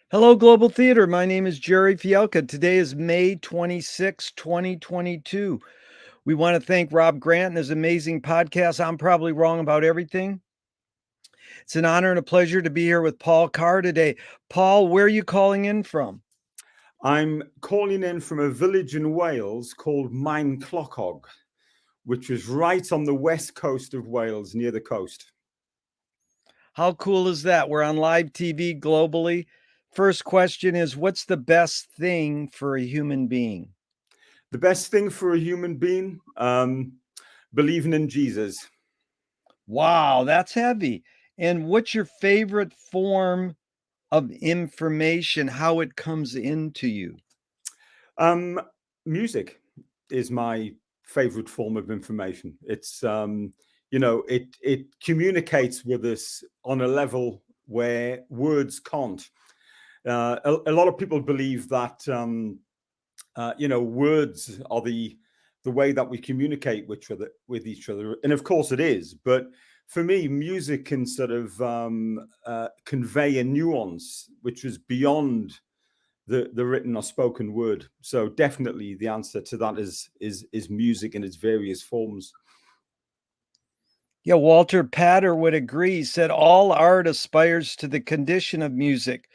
Hello, Global Theater. My name is Jerry Fielka. Today is May 26, 2022. We want to thank Rob Grant and his amazing podcast. I'm probably wrong about everything. It's an honor and a pleasure to be here with Paul Carr today. Paul, where are you calling in from? I'm calling in from a village in Wales called Clochog, which is right on the west coast of Wales, near the coast. How cool is that? We're on live TV globally. First question is, what's the best thing for a human being? The best thing for a human being, believing in Jesus. Wow, that's heavy. And what's your favorite form of information, how it comes into you? Um, Music is my favorite form of information. It communicates with us on a level where words can't. A lot of people believe that words are the way that we communicate with each other, and of course it is. But for me, music can sort of convey a nuance which is beyond the written or spoken word. So definitely, the answer to that is music in its various forms. Yeah, Walter Pater would agree. He said all art aspires to the condition of music.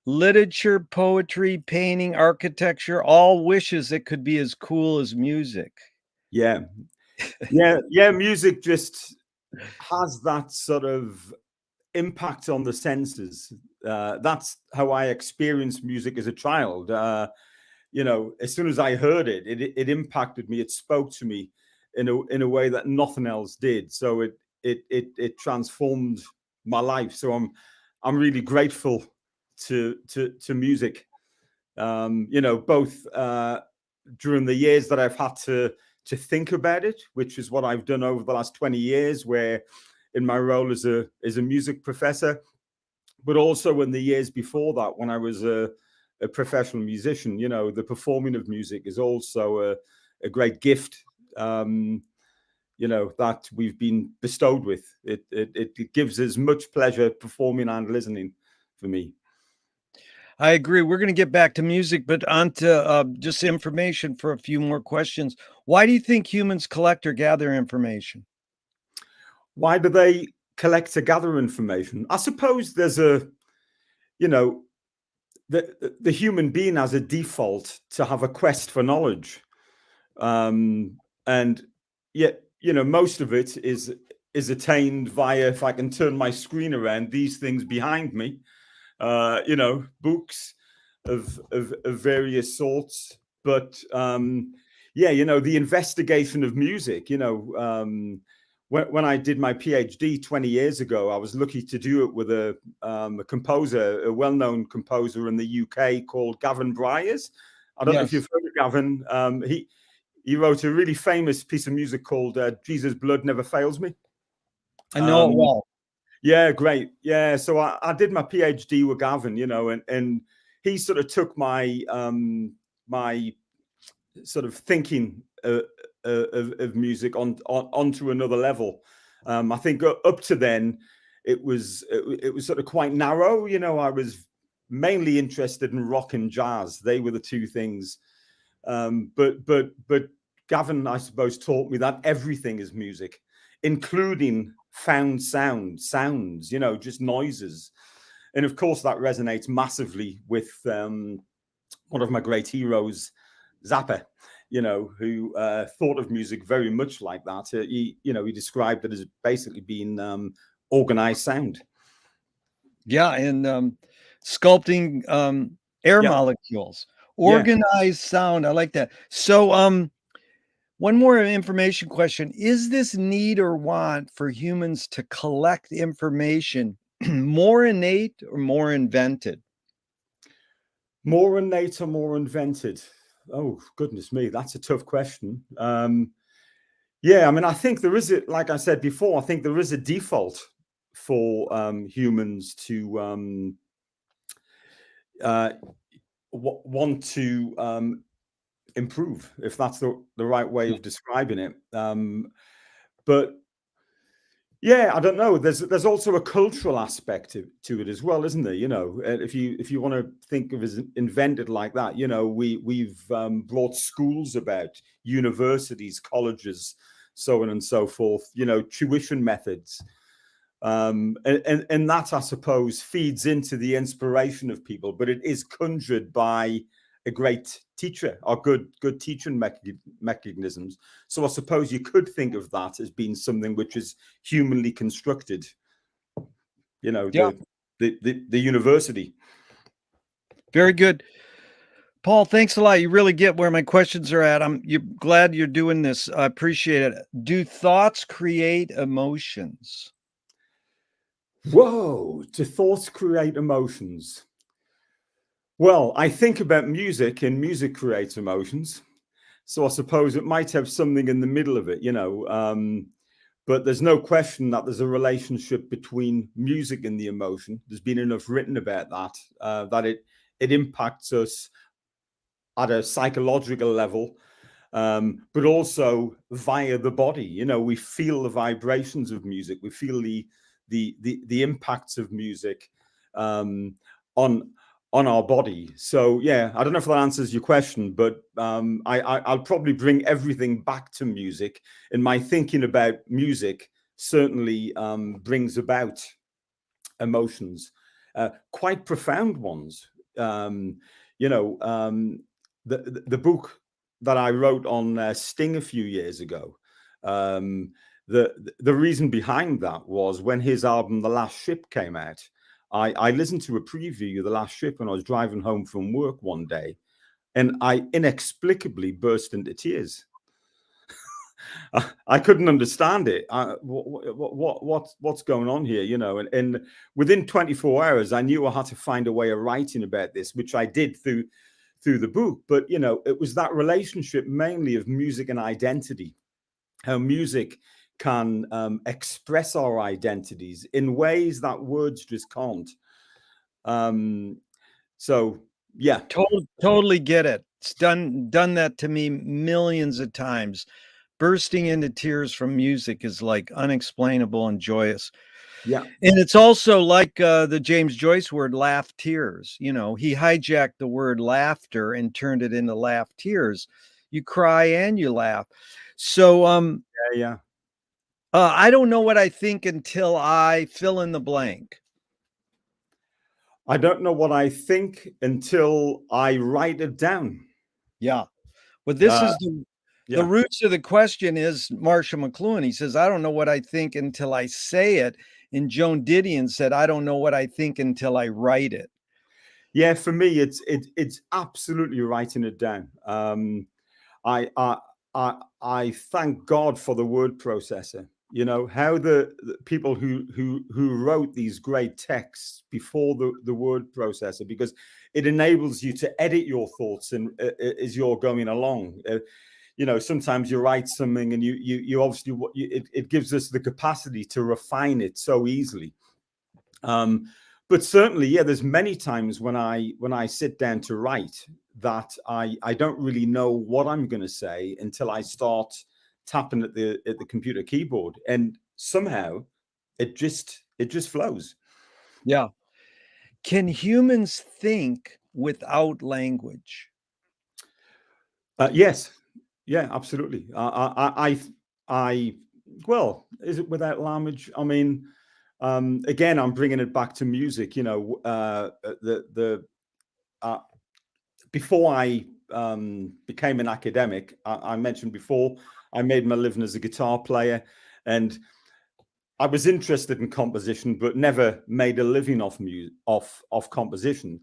Literature, poetry, painting, architecture, all wishes it could be as cool as music. Yeah, yeah. Music just has that sort of impact on the senses. That's how I experienced music as a child. As soon as I heard it, it impacted me. It spoke to me in a way that nothing else did. So it transformed my life. So I'm really grateful to music. Both during the years that I've had to think about it, which is what I've done over the last 20 years, where in my role as a music professor, but also in the years before that when I was a professional musician. The performing of music is also a great gift. That we've been bestowed with. It gives as much pleasure performing and listening for me. I agree. We're going to get back to music, but on to just information for a few more questions. Why do you think humans collect or gather information? Why do they collect or gather information? I suppose there's you know, the human being has a default to have a quest for knowledge. And yet, most of it is attained via, if I can turn my screen around, these things behind me, books of various sorts. But the investigation of music, when I did my PhD 20 years ago, I was lucky to do it with a composer, a well-known composer in the UK called Gavin Bryars. I don't know if Yes, you've heard of Gavin. He wrote a really famous piece of music called "Jesus' Blood Never Fails Me." I know it Um, well. yeah, great. Yeah, so I did my PhD with Gavin, and he sort of took my sort of thinking of music onto another level. I think up to then it was sort of quite narrow. I was mainly interested in rock and jazz. They were the two things. But Gavin, I suppose, taught me that everything is music, including found sounds, just noises. And of course, that resonates massively with one of my great heroes, Zappa, who thought of music very much like that. He described it as basically being organized sound. Yeah, and sculpting air Yeah, molecules, yeah. organized sound. I like that. So, one more information question: is this need or want for humans to collect information more innate or more invented? More innate or more invented? Oh, goodness me, that's a tough question. Yeah, I mean, I think there is like I said before, I think there is a default for humans to uh, want to improve, if that's the right way of describing it. But Yeah, I don't know. There's also a cultural aspect to it as well, isn't there? If you want to think of it as invented like that, we've brought schools about, universities, colleges, so on and so forth. Tuition methods, and that, I suppose, feeds into the inspiration of people, but it is conjured by a great teacher or good teaching mechanisms. So I suppose you could think of that as being something which is humanly constructed. Yeah, The university. very good. Paul, thanks a lot. You really get where my questions are at. You're glad you're doing this. I appreciate it. Do thoughts create emotions? Whoa! Do thoughts create emotions? Well, I think about music, and music creates emotions. So I suppose it might have something in the middle of it, but there's no question that there's a relationship between music and the emotion. There's been enough written about that, that it impacts us at a psychological level, but also via the body. We feel the vibrations of music. We feel the impacts of music on on our body. So yeah, I don't know if that answers your question, but I'll probably bring everything back to music, and my thinking about music certainly brings about emotions, quite profound ones. Um, you know, um, the book that I wrote on Sting a few years ago. Um, the reason behind that was when his album The Last Ship came out. I listened to a preview of The Last Ship when I was driving home from work one day, and I inexplicably burst into tears. I couldn't understand it. What's going on here? And within 24 hours, I knew I had to find a way of writing about this, which I did through the book. But it was that relationship mainly of music and identity, how music can express our identities in ways that words just can't. So yeah. Totally get it. It's done that to me millions of times. Bursting into tears from music is like unexplainable and joyous. Yeah. And it's also like the James Joyce word laugh tears. He hijacked the word laughter and turned it into laugh tears. You cry and you laugh. So Yeah. I don't know what I think until I fill in the blank. I don't know what I think until I write it down. Yeah. But this Uh, is the yeah. roots of the question is Marshall McLuhan. He says, I don't know what I think until I say it. And Joan Didion said, I don't know what I think until I write it. Yeah, for me, it's absolutely writing it down. I, I I thank God for the word processor. How the people who wrote these great texts before the word processor, because it enables you to edit your thoughts and as you're going along. Sometimes you write something and you obviously it gives us the capacity to refine it so easily. But certainly, yeah, there's many times when I sit down to write that I don't really know what I'm going to say until I start tapping at the computer keyboard, and somehow it just flows. Yeah. Can humans think without language? Yes, yeah, absolutely. I well, is it without language? I mean, again, I'm bringing it back to music. The before I became an academic, I mentioned before, I made my living as a guitar player, and I was interested in composition, but never made a living off music, off composition.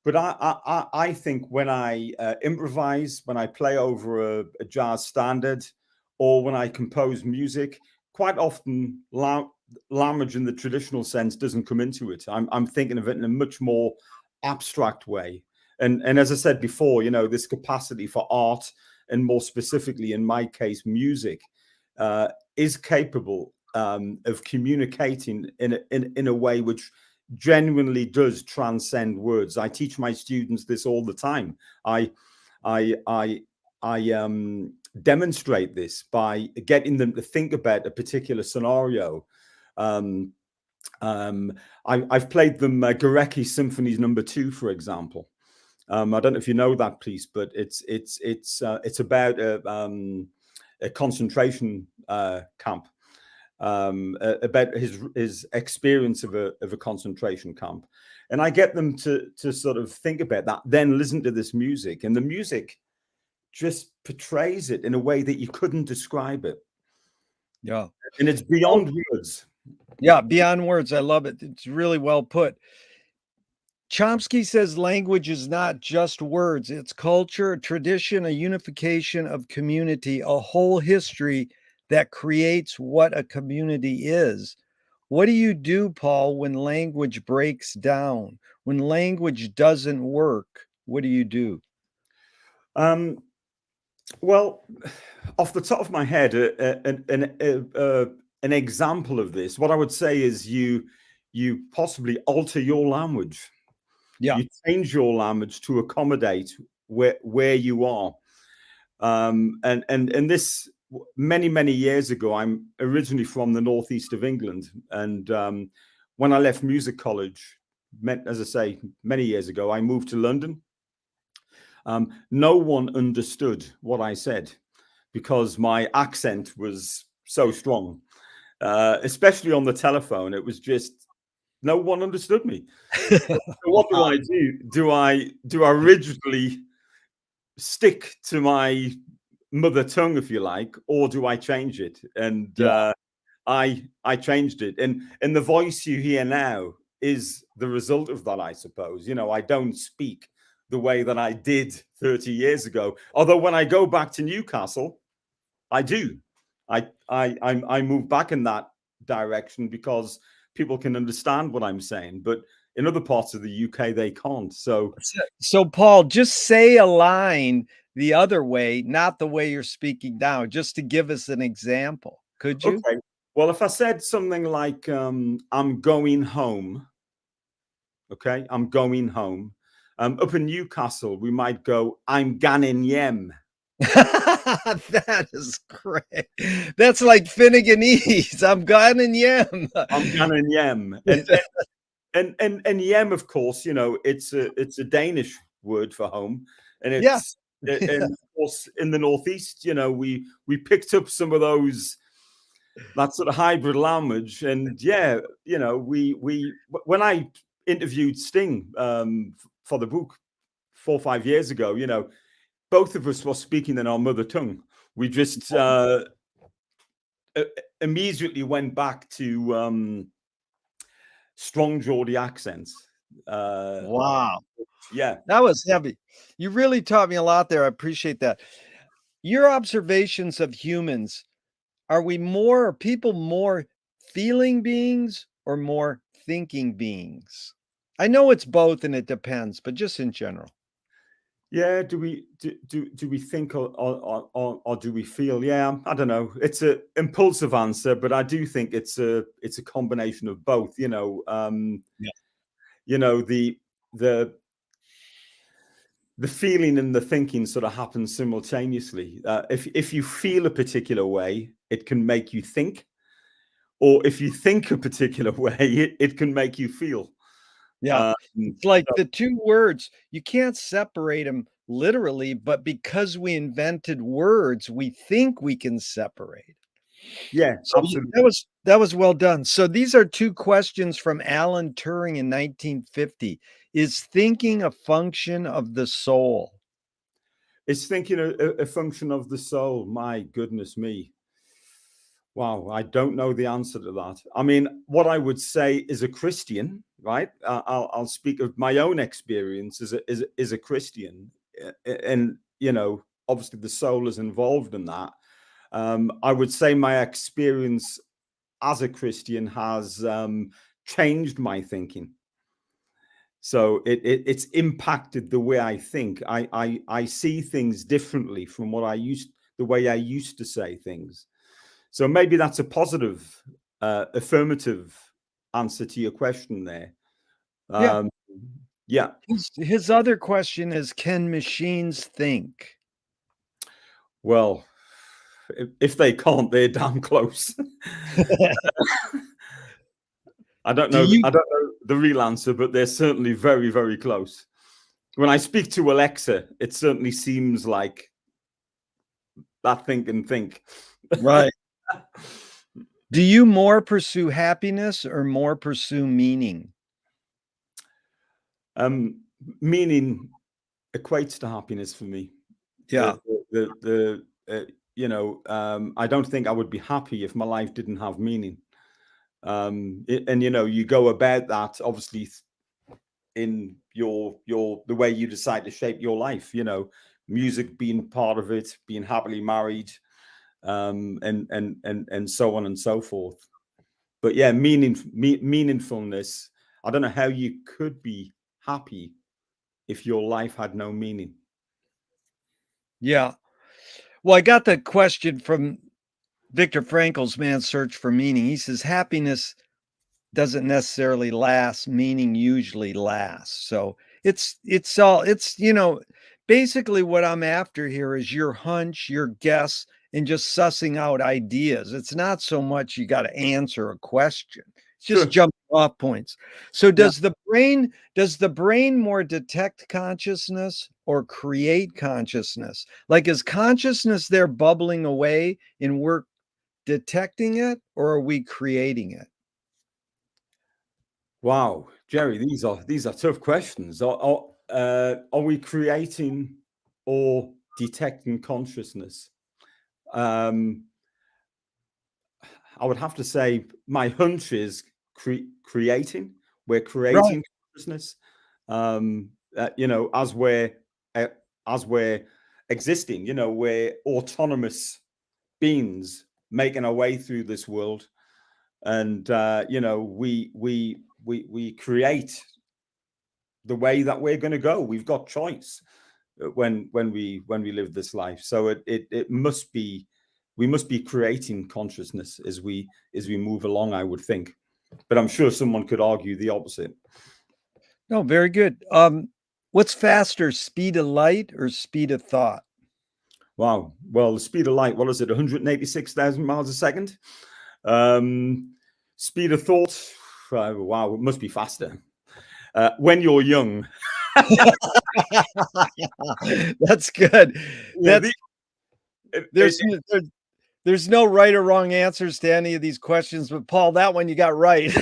But I think when I improvise, when I play over a jazz standard, or when I compose music, quite often language in the traditional sense doesn't come into it. I'm thinking of it in a much more abstract way. And as I said before, this capacity for art, and more specifically in my case, music, is capable of communicating in a way which genuinely does transcend words. I teach my students this all the time. I demonstrate this by getting them to think about a particular scenario, Um, I've played them Gorecki Symphonies Number 2, for example. I don't know if you know that piece, but it's about a concentration camp, about his experience of a concentration camp, and I get them to sort of think about that, then listen to this music, and the music just portrays it in a way that you couldn't describe it, Yeah. and it's Oh, beyond words. yeah, beyond words. I love it. It's really well put. Chomsky says language is not just words, it's culture, a tradition, a unification of community, a whole history that creates what a community is. What do you do, Paul, when language breaks down? When language doesn't work, what do you do? Um, well, off the top of my head, an example of this, what I would say is you possibly alter your language. Yeah. You change your language to accommodate where you are. And this many years ago. I'm originally from the northeast of England, and when I left music college, as I say, many years ago, I moved to London. No one understood what I said because my accent was so strong, especially on the telephone. It was just no one understood me. So what do I do? Do I rigidly stick to my mother tongue, if you like, or do I change it? And Yeah. I changed it, and the voice you hear now is the result of that, I suppose. I don't speak the way that I did 30 years ago. Although when I go back to Newcastle, I do. I move back in that direction because people can understand what I'm saying, but in other parts of the UK they can't. So So, Paul, just say a line the other way, not the way you're speaking now, just to give us an example. Could you? okay, well, if I said something like I'm going home, okay, I'm going home. Up in Newcastle, we might go, I'm ganning yem. That is great. That's like Finneganese. I'm gone and yam. I'm ganning yem. And yem, of course, it's a Danish word for home, and Yeah. and of course in the northeast, we picked up some of that sort of hybrid language, and yeah, we when I interviewed Sting for the book 4 or 5 years ago, both of us were speaking in our mother tongue. We just immediately went back to strong Geordie accents. Wow. Yeah. That was heavy. You really taught me a lot there. I appreciate that. Your observations of humans, are people more feeling beings or more thinking beings? I know it's both and it depends, but just in general. Yeah, do we think or do we feel? Yeah, I don't know. It's a impulsive answer, but I do think it's a combination of both. Yeah. The the the feeling and the thinking sort of happen simultaneously. If you feel a particular way, it can make you think, or if you think a particular way, it can make you feel. Yeah. Um, It's like the 2 words, you can't separate them literally, but because we invented words, we think we can separate. yeah, So you absolutely. that was well done. So these are 2 questions from Alan Turing in 1950. Is thinking a function of the soul? It's thinking a function of the soul. My goodness me. Wow, I don't know the answer to that. I mean, what I would say is a Christian, right? I'll speak of my own experience as a Christian, and obviously the soul is involved in that. I would say my experience as a Christian has changed my thinking. So it's impacted the way I think. I see things differently from the way I used to say things. So maybe that's a positive, affirmative answer to your question there. Yeah. Um, yeah. His other question is, can machines think? Well, if they can't, they're damn close. I don't Do know. you I don't know the real answer, but they're certainly very, very close. When I speak to Alexa, it certainly seems like that think and think. right. Do you more pursue happiness or more pursue meaning? Meaning equates to happiness for me. Yeah. I don't think I would be happy if my life didn't have meaning. And you go about that obviously in the way you decide to shape your life. Music being part of it, being happily married, and so on and so forth. But yeah, meaningfulness. I don't know how you could be happy if your life had no meaning. Yeah. Well, I got the question from Viktor Frankl's Man's Search for Meaning. He says happiness doesn't necessarily last, meaning usually lasts. So it's basically what I'm after here is your hunch, your guess, and just sussing out ideas. It's not so much you got to answer a question. It's just Sure. jumping off points. So Yeah. does the brain more detect consciousness or create consciousness? Like, is consciousness there bubbling away and we're detecting it, or are we creating it? Wow, Jerry, these are tough questions. Are we creating or detecting consciousness? I would have to say my hunch is creating. We're Right. creating consciousness. As we're existing, we're autonomous beings making our way through this world, and we create the way that we're going to go. We've got choice when we live this life. So it must be, we must be creating consciousness as we move along, I would think. But I'm sure someone could argue the opposite. No, very good. What's faster, speed of light or speed of thought? Wow. Well, the speed of light, what is it? 186,000 miles a second. Speed of thought. Wow, it must be faster. When you're young. That's good. Yeah, That's there's there's no right or wrong answers to any of these questions, but Paul, that one you got right.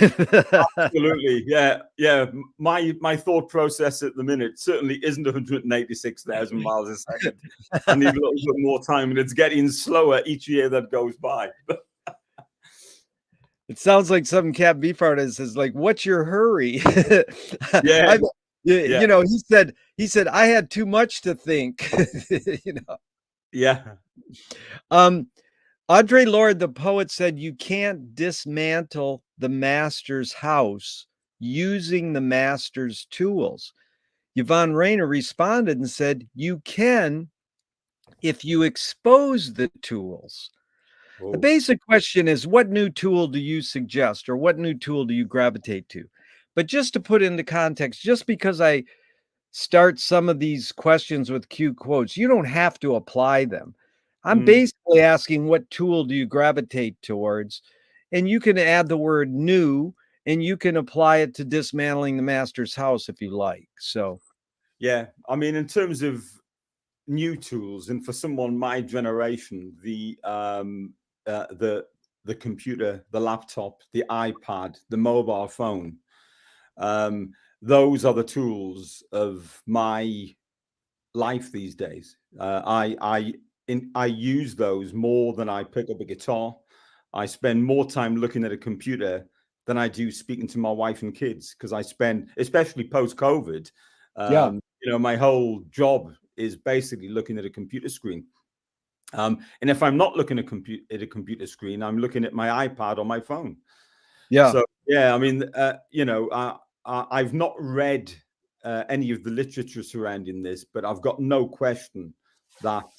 absolutely. Yeah. My thought process at the minute certainly isn't 186,000 miles a second. I need a little bit more time, and it's getting slower each year that goes by. It sounds like some cat beef artist is like, "What's your hurry?" Yeah, I, yeah, he said, "I had too much to think." you know. yeah. Um, Audre Lorde, the poet, said, "You can't dismantle the master's house using the master's tools." Yvonne Rainer responded and said, "You can if you expose the tools." The Oh, basic question is, what new tool do you suggest or what new tool do you gravitate to? But just to put into context, just because I start some of these questions with cue quotes, you don't have to apply them. I'm mm, basically asking, what tool do you gravitate towards? And you can add the word new and you can apply it to dismantling the master's house if you like. So, yeah. I mean, in terms of new tools, and for someone my generation, the computer, the laptop, the iPad, the mobile phone, um, those are the tools of my life these days. I use those more than I pick up a guitar. I spend more time looking at a computer than I do speaking to my wife and kids, because I spend, especially post COVID, yeah, my whole job is basically looking at a computer screen. And if I'm not looking at a computer screen, I'm looking at my iPad or my phone. yeah, So yeah, I mean, I've not read any of the literature surrounding this, but I've got no question that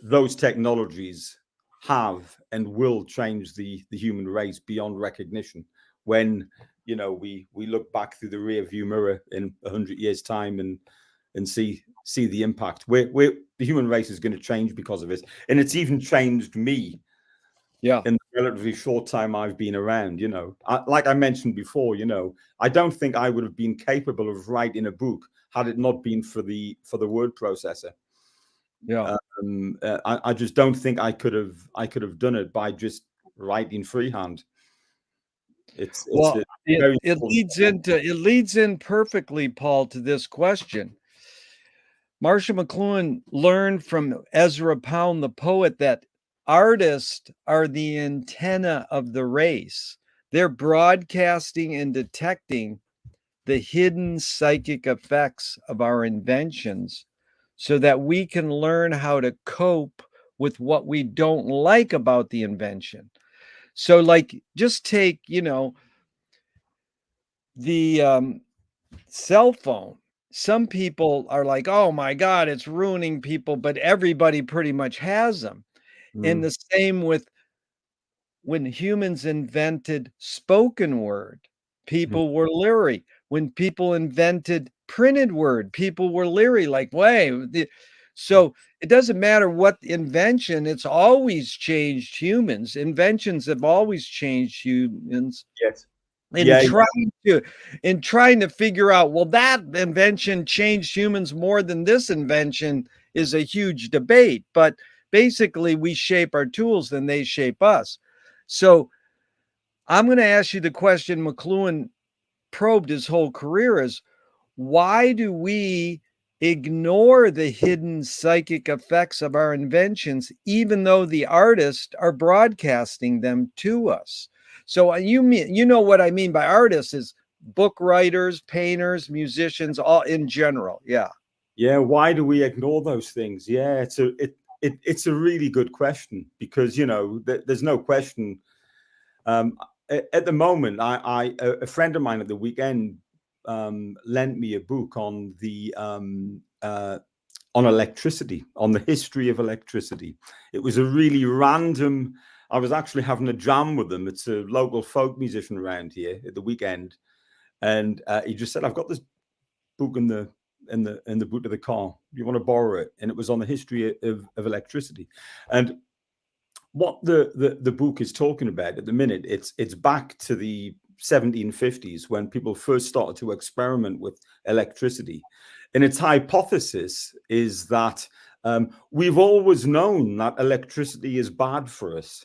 those technologies have and will change the human race beyond recognition. When we look back through the rear view mirror in 100 years' time and see the impact, the human race is going to change because of it, and it's even changed me yeah. in the relatively short time I've been around, like I mentioned before, I don't think I would have been capable of writing a book had it not been for the word processor. Yeah. I just don't think I could have done it by just writing freehand. It's Well, a very it leads in perfectly, Paul, to this question. Marshall McLuhan learned from Ezra Pound, the poet, that artists are the antenna of the race. They're broadcasting and detecting the hidden psychic effects of our inventions so that we can learn how to cope with what we don't like about the invention. So, like, just take, the cell phone. Some people are like, oh my God, it's ruining people, but everybody pretty much has them. And Mm, the same with when humans invented spoken word, mm, people were leery. When people invented printed word, people were leery, like, so it doesn't matter what invention, it's always changed humans. Inventions have always changed humans yes. in Yeah. trying to figure out, well, that invention changed humans more than this invention is a huge debate. But basically, we shape our tools and they shape us. So I'm going to ask you the question McLuhan probed his whole career is, why do we ignore the hidden psychic effects of our inventions, even though the artists are broadcasting them to us? So what I mean by artists is book writers, painters, musicians, all in general. Yeah. Yeah. Why do we ignore those things? Yeah. It's a really good question because, there's no question. At the moment, a friend of mine at the weekend lent me a book on electricity, on the history of electricity. It was a really random. I was actually having a jam with them. It's a local folk musician around here at the weekend, and he just said, "I've got this book in the boot of the car. Do you want to borrow it?" And it was on the history of electricity, and what the book is talking about at the minute, it's back to the 1750s when people first started to experiment with electricity, and its hypothesis is that we've always known that electricity is bad for us.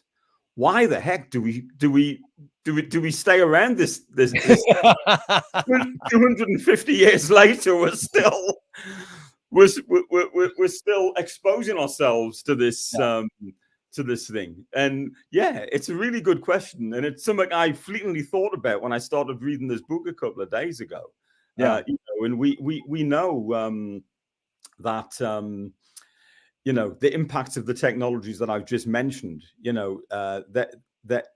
Why the heck do we stay around this 250 years later? We're still exposing ourselves to this Yeah. to this thing. And yeah, it's a really good question, and it's something I fleetingly thought about when I started reading this book a couple of days ago. Yeah. And we know that the impacts of the technologies that I've just mentioned. That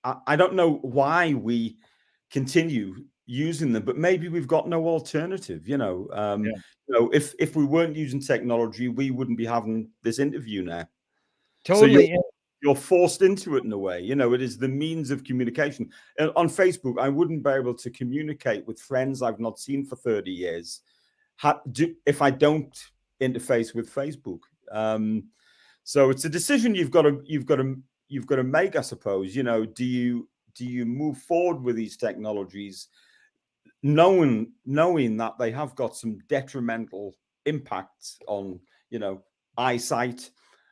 I don't know why we continue using them, but maybe we've got no alternative. Yeah. If we weren't using technology, we wouldn't be having this interview now. So Totally. you're forced into it in a way. It is the means of communication. On Facebook, I wouldn't be able to communicate with friends I've not seen for 30 years if I don't interface with Facebook. So it's a decision you've got to make, I suppose. Do you move forward with these technologies, knowing that they have got some detrimental impacts on eyesight,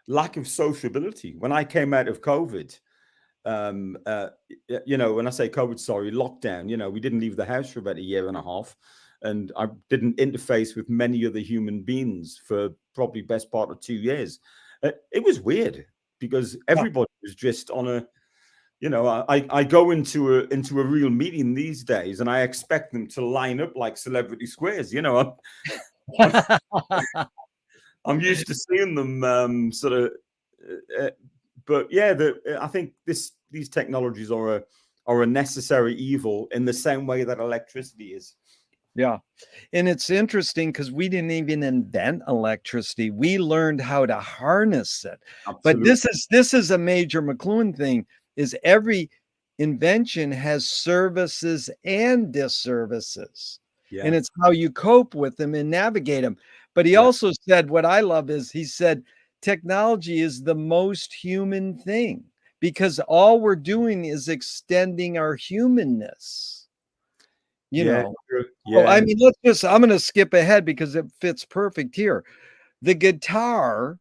lack of sociability? When I came out of COVID, when I say COVID, sorry, lockdown, we didn't leave the house for about a year and a half, and I didn't interface with many other human beings for probably best part of 2 years. It was weird because Yeah. everybody was just on a, I go into a real meeting these days and I expect them to line up like celebrity squares. I'm, I'm used to seeing them sort of, uh, but yeah, I think these technologies are a necessary evil in the same way that electricity is. Yeah. And it's interesting because we didn't even invent electricity. We learned how to harness it. But Absolutely. this is a major McLuhan thing, is every invention has services and disservices. And Yeah. it's how you cope with them and navigate them. But he Yeah. also said, what I love is he said, technology is the most human thing because all we're doing is extending our humanness, you Yeah, know. true. Oh, I Yeah, mean, I'm going to skip ahead because it fits perfect here. The guitar,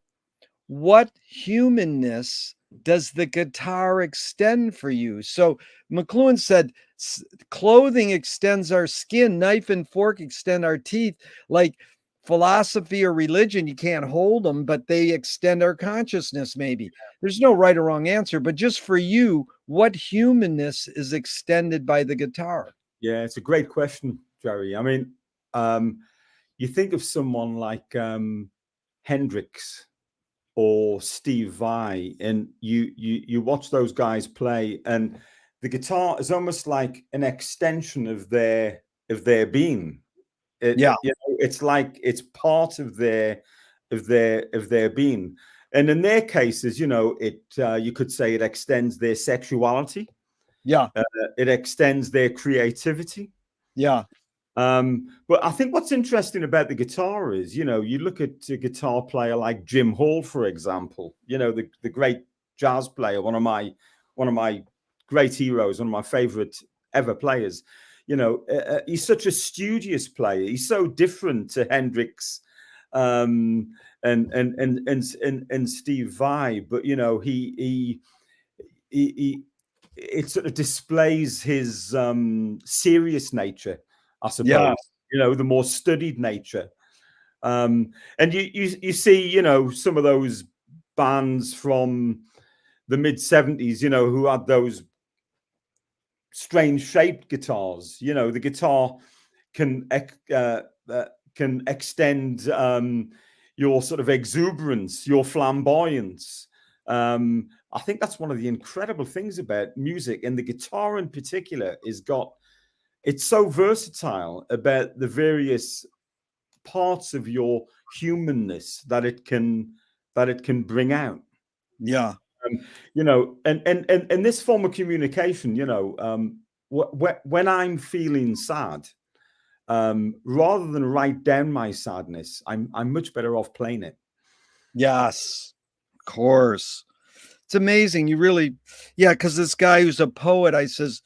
what humanness does the guitar extend for you? So McLuhan said, clothing extends our skin, knife and fork extend our teeth. Like philosophy or religion, you can't hold them, but they extend our consciousness, maybe. There's no right or wrong answer, but just for you, what humanness is extended by the guitar? yeah, it's a great question, Jerry. I mean, um, you think of someone like Hendrix or Steve Vai, and you watch those guys play, and the guitar is almost like an extension of their being. Yeah, It's like it's part of their being. And in their cases, you could say it extends their sexuality, yeah, it extends their creativity. yeah, But I think what's interesting about the guitar is, you look at a guitar player like Jim Hall, for example, the great jazz player, one of my great heroes, one of my favorite ever players. He's such a studious player. He's so different to Hendrix, um, and Steve Vai, but he it sort of displays his serious nature, I yeah, suppose. The more studied nature. And you see, some of those bands from the mid 70s, who had those strange shaped guitars. The guitar can can extend your sort of exuberance, your flamboyance. I think that's one of the incredible things about music, and the guitar in particular it's so versatile about the various parts of your humanness that it can bring out. yeah, um, and this form of communication, when I'm feeling sad, rather than write down my sadness, I'm much better off playing it. yes, of course. It's amazing. You really, yeah, because this guy who's a poet, I says,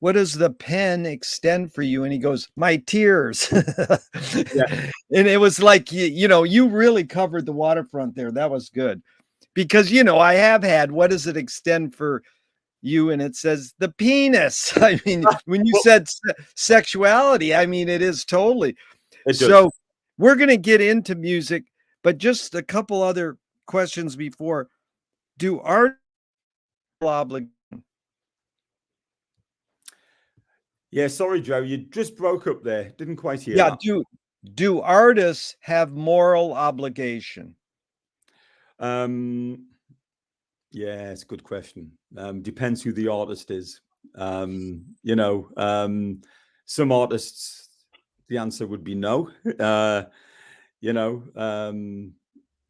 what does the pen extend for you? And he goes, my tears. Yeah, And it was like, you really covered the waterfront there. That was good. Because, I have had, what does it extend for you? And it says the penis. I mean, when you well, said sexuality, I mean, it is totally. it does. So we're going to get into music, but just a couple other questions before. Do art obligation? Yeah, sorry, Joe, you just broke up there. Didn't quite hear Yeah, that. do artists have moral obligation? Um, yeah, it's a good question. Depends who the artist is. Some artists, the answer would be no. You know,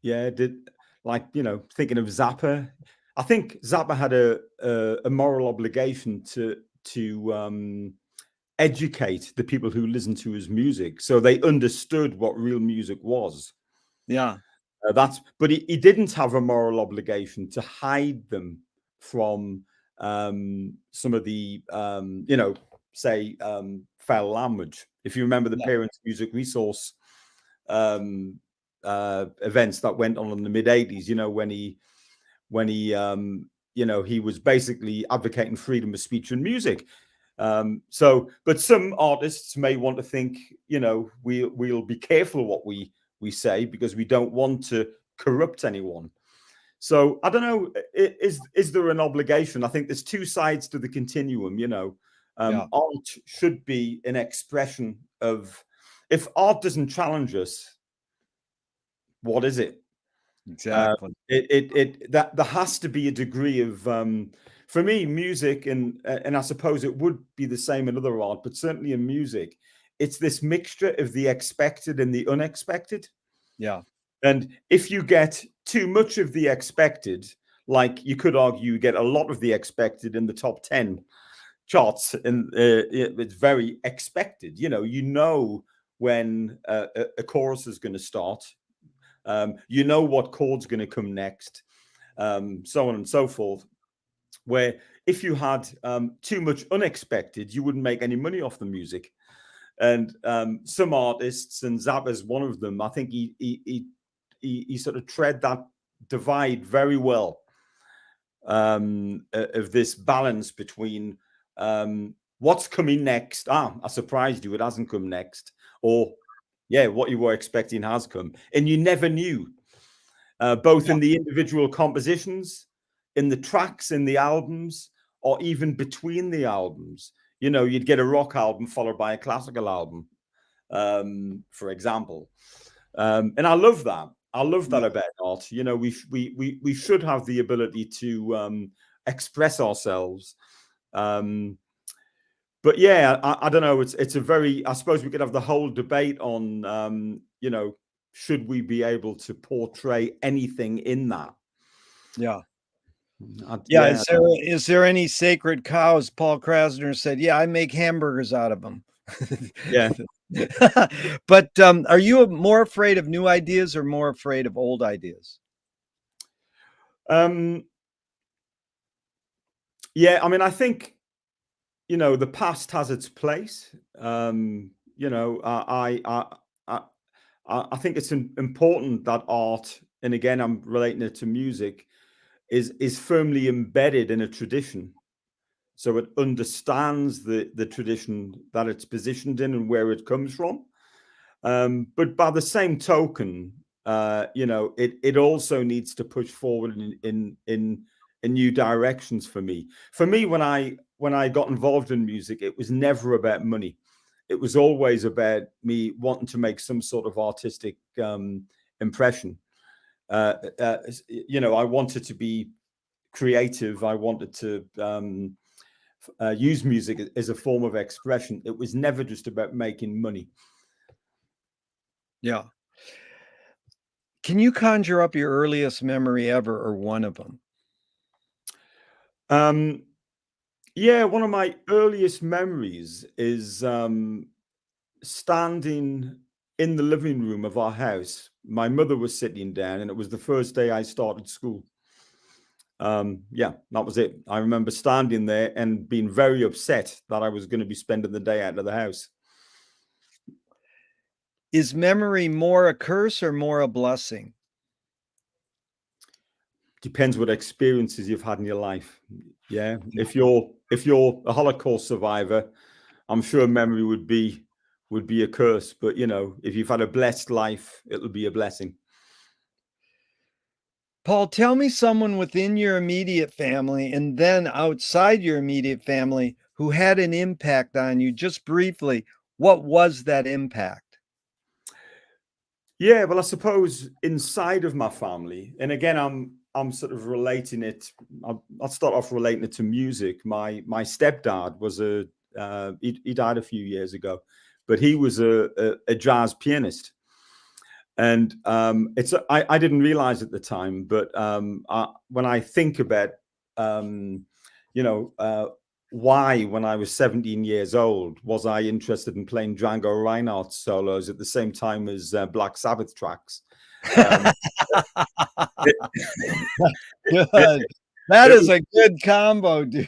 yeah, thinking of Zappa. I think Zappa had a moral obligation to educate the people who listened to his music, so they understood what real music was. Yeah, But he didn't have a moral obligation to hide them from some of the say foul language. If you remember the yeah, Parents Music Resource um, events that went on in the mid 80s, when he was basically advocating freedom of speech and music. But some artists may want to think, we'll be careful what we say because we don't want to corrupt anyone. So I don't know, is there an obligation? I think there's two sides to the continuum. yeah, Art should be an expression of. If art doesn't challenge us, what is it? Uh, exactly. that there has to be a degree of, for me, music, and I suppose it would be the same in other art, but certainly in music, it's this mixture of the expected and the unexpected. Yeah, And if you get too much of the expected, like you could argue, you get a lot of the expected in the top 10 charts, and it's very expected. When a chorus is going to start. You know what chord's going to come next, so on and so forth. where if you had too much unexpected, you wouldn't make any money off the music. And some artists, and Zappa's one of them, I think he sort of tread that divide very well, of this balance between what's coming next. I surprised you, it hasn't come next. Or, yeah, what you were expecting has come. And you never knew, both in the individual compositions, in the tracks, in the albums, or even between the albums. You know, you'd get a rock album followed by a classical album, for example. And I love that. I love that about art. You know, we should have the ability to express ourselves. But yeah, I don't know. It's a very. I suppose we could have the whole debate on, you know, should we be able to portray anything in that? Yeah. Yeah. Is there any sacred cows? Paul Krasner said, "Yeah, I make hamburgers out of them." Yeah. But are you more afraid of new ideas or more afraid of old ideas? Yeah, I mean, I think, you know, the past has its place. You know, I think it's important that art, and again, I'm relating it to music, is firmly embedded in a tradition, so it understands the tradition that it's positioned in and where it comes from. But by the same token, you know, it also needs to push forward in new directions for me. For me, when I got involved in music, it was never about money. It was always about me wanting to make some sort of artistic impression. You know, I wanted to be creative. I wanted to use music as a form of expression. It was never just about making money. Yeah. Can you conjure up your earliest memory ever or one of them? Yeah, one of my earliest memories is standing in the living room of our house. My mother was sitting down, and it was the first day I started school. Yeah, that was it. I remember standing there and being very upset that I was going to be spending the day out of the house. Is memory more a curse or more a blessing? Depends what experiences you've had in your life. Yeah, if you're a Holocaust survivor, I'm sure memory would be a curse. But you know, if you've had a blessed life, it'll be a blessing. Paul, tell me someone within your immediate family and then outside your immediate family who had an impact on you, just briefly. What was that impact? Yeah, well, I suppose inside of my family, and again, I'm sort of relating it. I'll start off relating it to music. My stepdad was he died a few years ago, but he was a jazz pianist. And I didn't realize at the time, but when I think about, you know, why, when I was 17 years old, was I interested in playing Django Reinhardt solos at the same time as Black Sabbath tracks? It, it, Good. That it is was, a good combo, dude.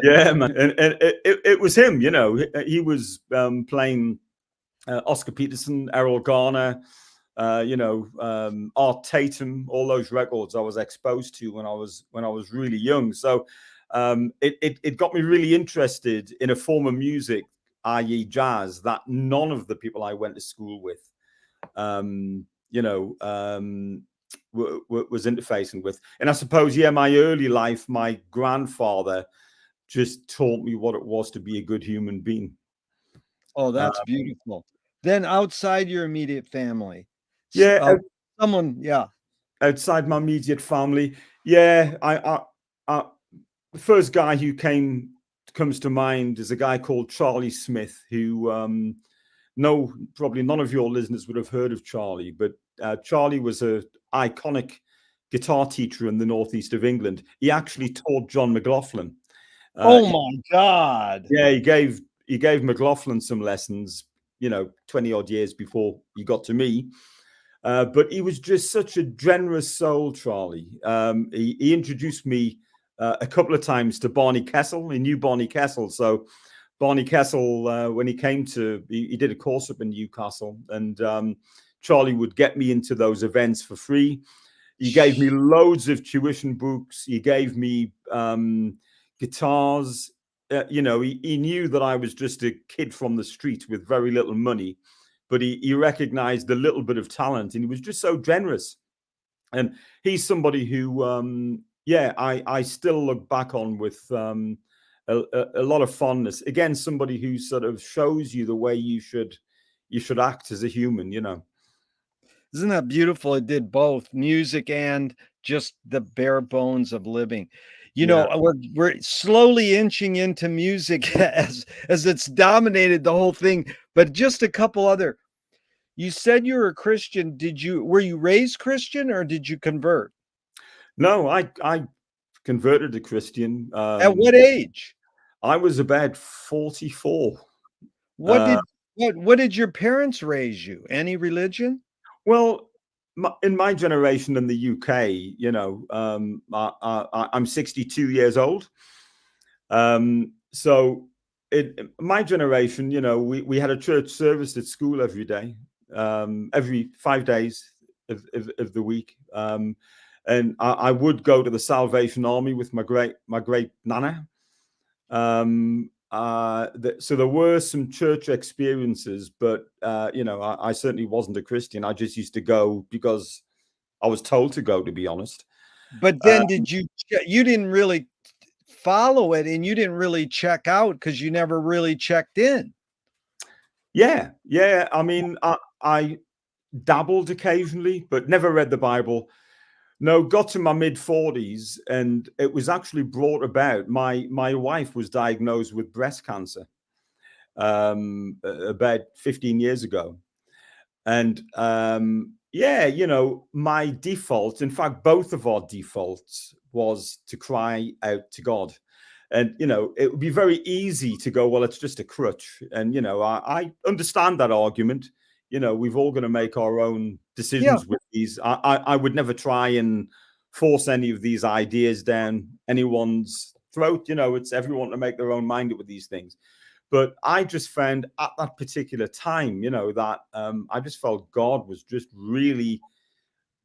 yeah, man. And it was him, you know, he was playing Oscar Peterson, Errol Garner, you know, Art Tatum, all those records I was exposed to when I was really young. So it got me really interested in a form of music, i.e., jazz, that none of the people I went to school with, you know, was interfacing with. And I suppose, yeah, my early life, my grandfather just taught me what it was to be a good human being. Oh, that's beautiful. Then outside your immediate family, Yeah, someone, yeah. outside my immediate family, yeah, I the first guy who comes to mind is a guy called Charlie Smith, who no, probably none of your listeners would have heard of Charlie, but Charlie was a iconic guitar teacher in the northeast of England. He actually taught John McLaughlin. Oh my God. Yeah, he gave McLaughlin some lessons, you know, 20 odd years before he got to me. But he was just such a generous soul, Charlie. He introduced me a couple of times to Barney Kessel. He knew Barney Kessel, so Barney Kessel, when he came to, he did a course up in Newcastle, and Charlie would get me into those events for free. He gave me loads of tuition books. He gave me guitars. He knew that I was just a kid from the street with very little money, but he recognized a little bit of talent, and he was just so generous. And he's somebody who, I still look back on with a lot of fondness. Again, somebody who sort of shows you the way you should act as a human. Isn't that beautiful? It did both music and just the bare bones of living. Yeah. We're slowly inching into music as it's dominated the whole thing. But just a couple other. You said you were a Christian. Were you raised Christian or did you convert? No, I converted to Christian. At what age? I was about 44. What did what did your parents raise you? Any religion? Well, in my generation in the UK, I'm 62 years old. So in my generation, we had a church service at school every day, every 5 days of the week. And I would go to the Salvation Army with my great nana. So there were some church experiences, but I certainly wasn't a Christian. I just used to go because I was told to go, to be honest. But then you didn't really follow it and you didn't really check out because you never really checked in. Yeah. I mean, I dabbled occasionally, but never read the Bible. No, got to my mid-40s, and it was actually brought about. My wife was diagnosed with breast cancer about 15 years ago. And my default, in fact, both of our defaults was to cry out to God. And, it would be very easy to go, well, it's just a crutch. And, I understand that argument. We've all going to make our own decisions with these. I would never try and force any of these ideas down anyone's throat. It's everyone to make their own mind up with these things. But I just found at that particular time, that I just felt God was just really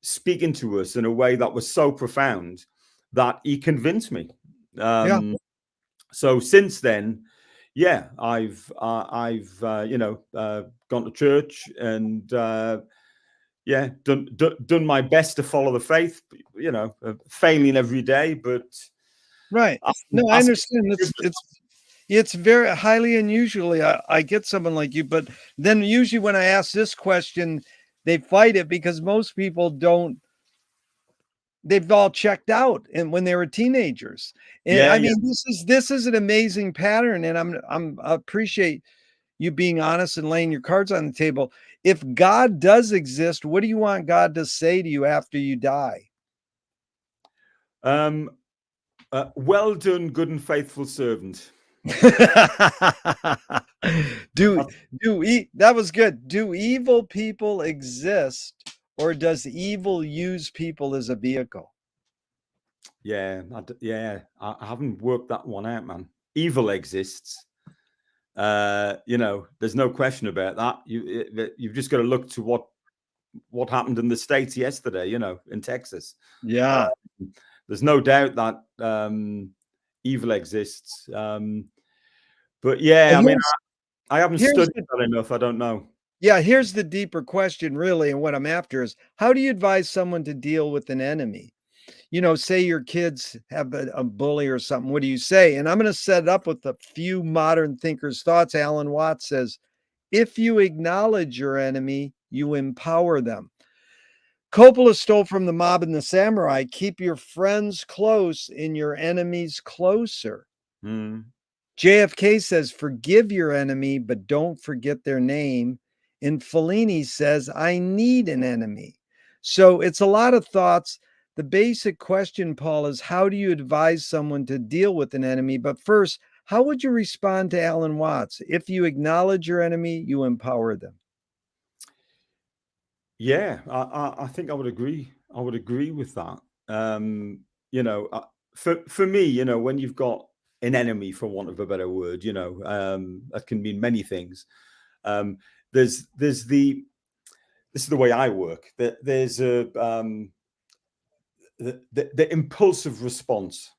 speaking to us in a way that was so profound that he convinced me. Yeah. So since then, yeah, I've gone to church and done my best to follow the faith. Failing every day, but Right. No, I understand. It's very highly unusual. I get someone like you, but then usually when I ask this question, they fight it because most people don't. They've all checked out, and when they were teenagers, and yeah, I yeah. mean, this is an amazing pattern, and I appreciate you being honest and laying your cards on the table. If God does exist, what do you want God to say to you after you die? Well done, good and faithful servant. That was good. Do evil people exist, or does evil use people as a vehicle? Yeah, I haven't worked that one out, man. Evil exists. There's no question about that. You've just got to look to what happened in the States yesterday, in Texas. Yeah. There's no doubt that evil exists. But yeah, I mean, I haven't studied that enough. I don't know. Yeah, here's the deeper question, really, and what I'm after is how do you advise someone to deal with an enemy? Say your kids have a bully or something. What do you say? And I'm going to set it up with a few modern thinkers' thoughts. Alan Watts says, if you acknowledge your enemy, you empower them. Coppola stole from the mob and the samurai. Keep your friends close and your enemies closer. JFK says, forgive your enemy, but don't forget their name. And Fellini says, I need an enemy. So it's a lot of thoughts. The basic question, Paul, is how do you advise someone to deal with an enemy? But first, how would you respond to Alan Watts? If you acknowledge your enemy, you empower them. Yeah, I think I would agree. I would agree with that. for me, you know, when you've got an enemy, for want of a better word, you know, that can mean many things. Um, there's the this is the way I work. There's a the impulsive response,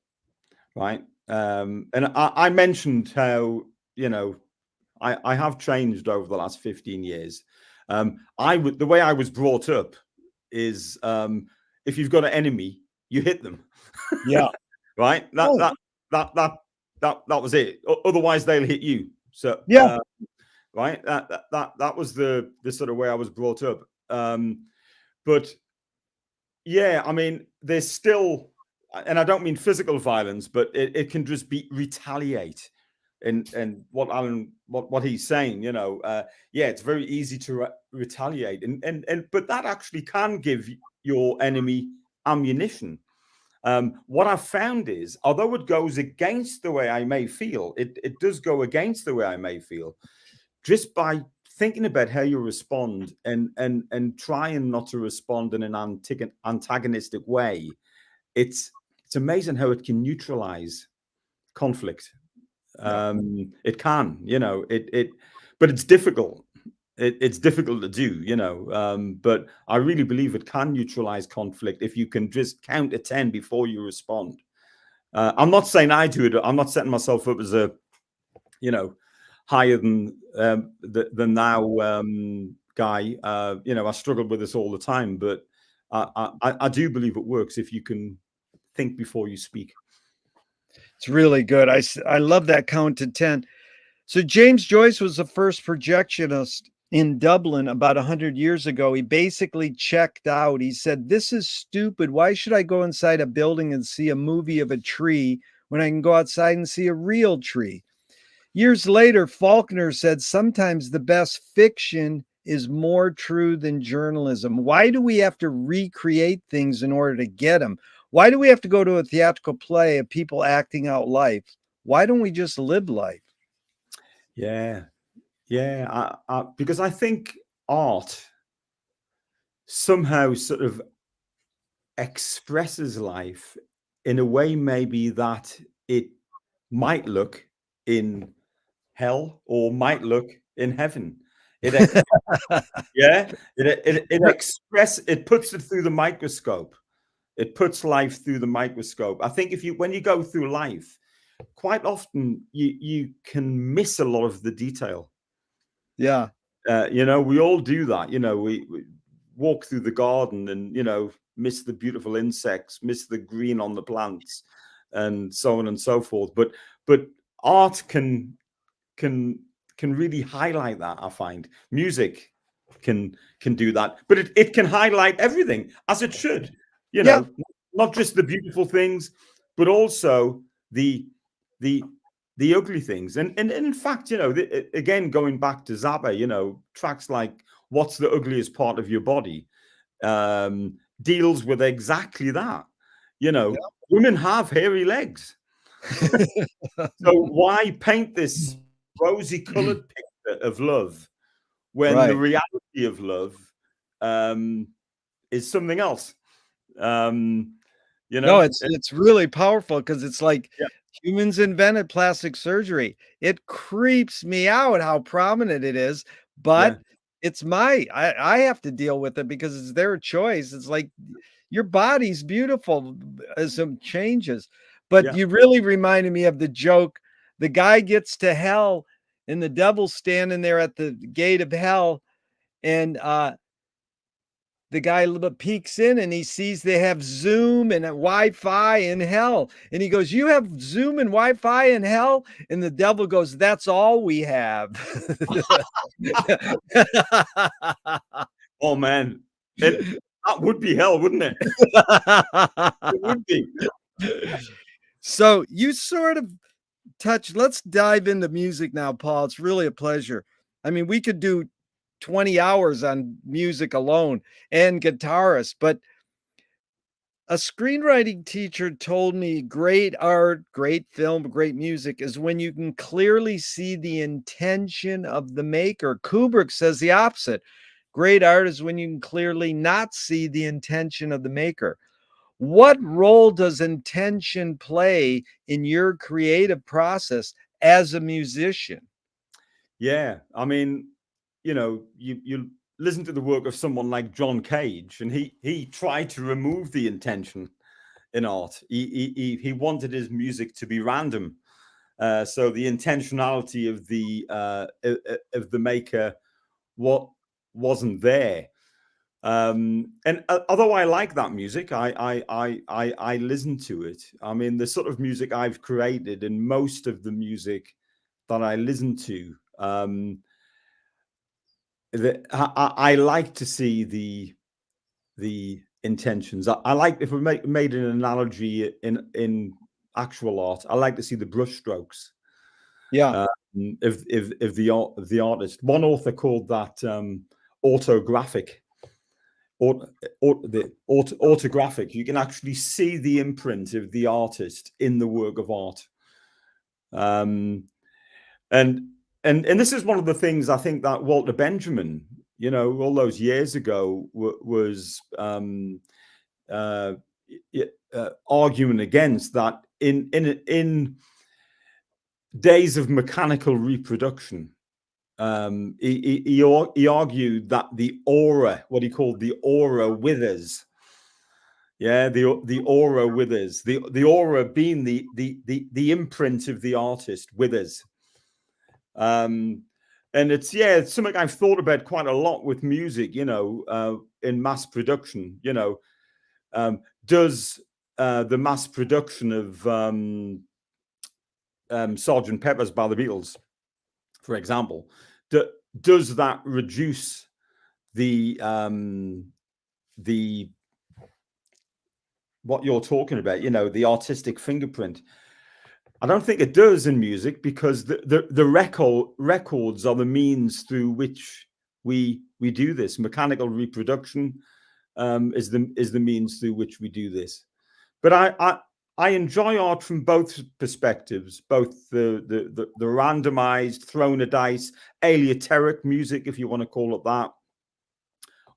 right? And I mentioned how, you know, I have changed over the last 15 years. The way I was brought up is, if you've got an enemy, you hit them. Yeah. Right? Oh, That was it. Otherwise, they'll hit you. So, yeah. right, that was the sort of way I was brought up. But yeah, I mean, there's still, and I don't mean physical violence, but it can just be retaliate. And what Alan, what he's saying, you know, yeah, it's very easy to retaliate, and but that actually can give your enemy ammunition. What I've found is, although it goes against the way I may feel, it does go against the way I may feel, just by thinking about how you respond and trying not to respond in an antagonistic way. It's amazing how it can neutralize conflict. Yeah. It can, you know, but it's difficult. It's difficult to do, you know. But I really believe it can neutralize conflict if you can just count to 10 before you respond. I'm not saying I do it. I'm not setting myself up as a, you know, higher than now guy. You know, I struggle with this all the time, but I do believe it works if you can think before you speak. It's really good. I love that count to 10. So James Joyce was the first projectionist in Dublin about 100 years ago. He basically checked out. He said, "This is stupid. Why should I go inside a building and see a movie of a tree when I can go outside and see a real tree?" Years later, Faulkner said, "Sometimes the best fiction is more true than journalism." Why do we have to recreate things in order to get them? Why do we have to go to a theatrical play of people acting out life? Why don't we just live life? Yeah, yeah. Because I think art somehow sort of expresses life in a way maybe that it might look in hell or might look in heaven. It yeah, it puts it through the microscope. It puts life through the microscope. I think if you when you go through life, quite often you can miss a lot of the detail. Yeah. You know, we all do that. You know, we walk through the garden and, you know, miss the beautiful insects, miss the green on the plants, and so on and so forth. But art can can really highlight that. I find music can do that, but it can highlight everything, as it should. You Yeah. know, not just the beautiful things, but also the the the ugly things. And in fact, you know, again, going back to Zappa, you know, tracks like "What's the Ugliest Part of Your Body" deals with exactly that. You know, women have hairy legs. So why paint this rosy colored picture of love when the Right. reality of love is something else? Um, you No, know? it's really powerful because it's like Yeah, humans invented plastic surgery. It creeps me out how prominent it is, yeah, but it's I have to deal with it because it's their choice. It's like your body's beautiful as some changes. But yeah. you really reminded me of the joke. The guy gets to hell and the devil's standing there at the gate of hell, and the guy peeks in and he sees they have Zoom and Wi-Fi in hell. And he goes, "You have Zoom and Wi-Fi in hell?" And the devil goes, "That's all we have." Oh man, it that would be hell, wouldn't it? It would be. So you sort of let's dive into music now, Paul. It's really a pleasure. I mean, we could do 20 hours on music alone and guitarists, but a screenwriting teacher told me great art, great film, great music is when you can clearly see the intention of the maker. Kubrick says the opposite. Great art is when you can clearly not see the intention of the maker. What role does intention play in your creative process as a musician? Yeah, I mean, you listen to the work of someone like John Cage, and he tried to remove the intention in art. He wanted his music to be random, so the intentionality of the maker what wasn't there. And although I like that music, I listen to it. I mean, the sort of music I've created and most of the music that I listen to, I like to see the intentions. I like, if we made an analogy in actual art, I like to see the brushstrokes Yeah. of the artist. One author called that autographic. Autographic. You can actually see the imprint of the artist in the work of art. And and this is one of the things I think that Walter Benjamin, all those years ago, was arguing against, that in days of mechanical reproduction. He argued that the aura, what he called the aura, withers. Yeah, the aura withers. The aura being the imprint of the artist withers. And it's something I've thought about quite a lot with music. In mass production. Does the mass production of Sergeant Pepper's by the Beatles, for example, does that reduce the what you're talking about, the artistic fingerprint? I don't think it does in music, because the records are the means through which we do this. Mechanical reproduction is the means through which we do this. But I enjoy art from both perspectives, both the randomized, thrown a dice, aleatoric music, if you want to call it that,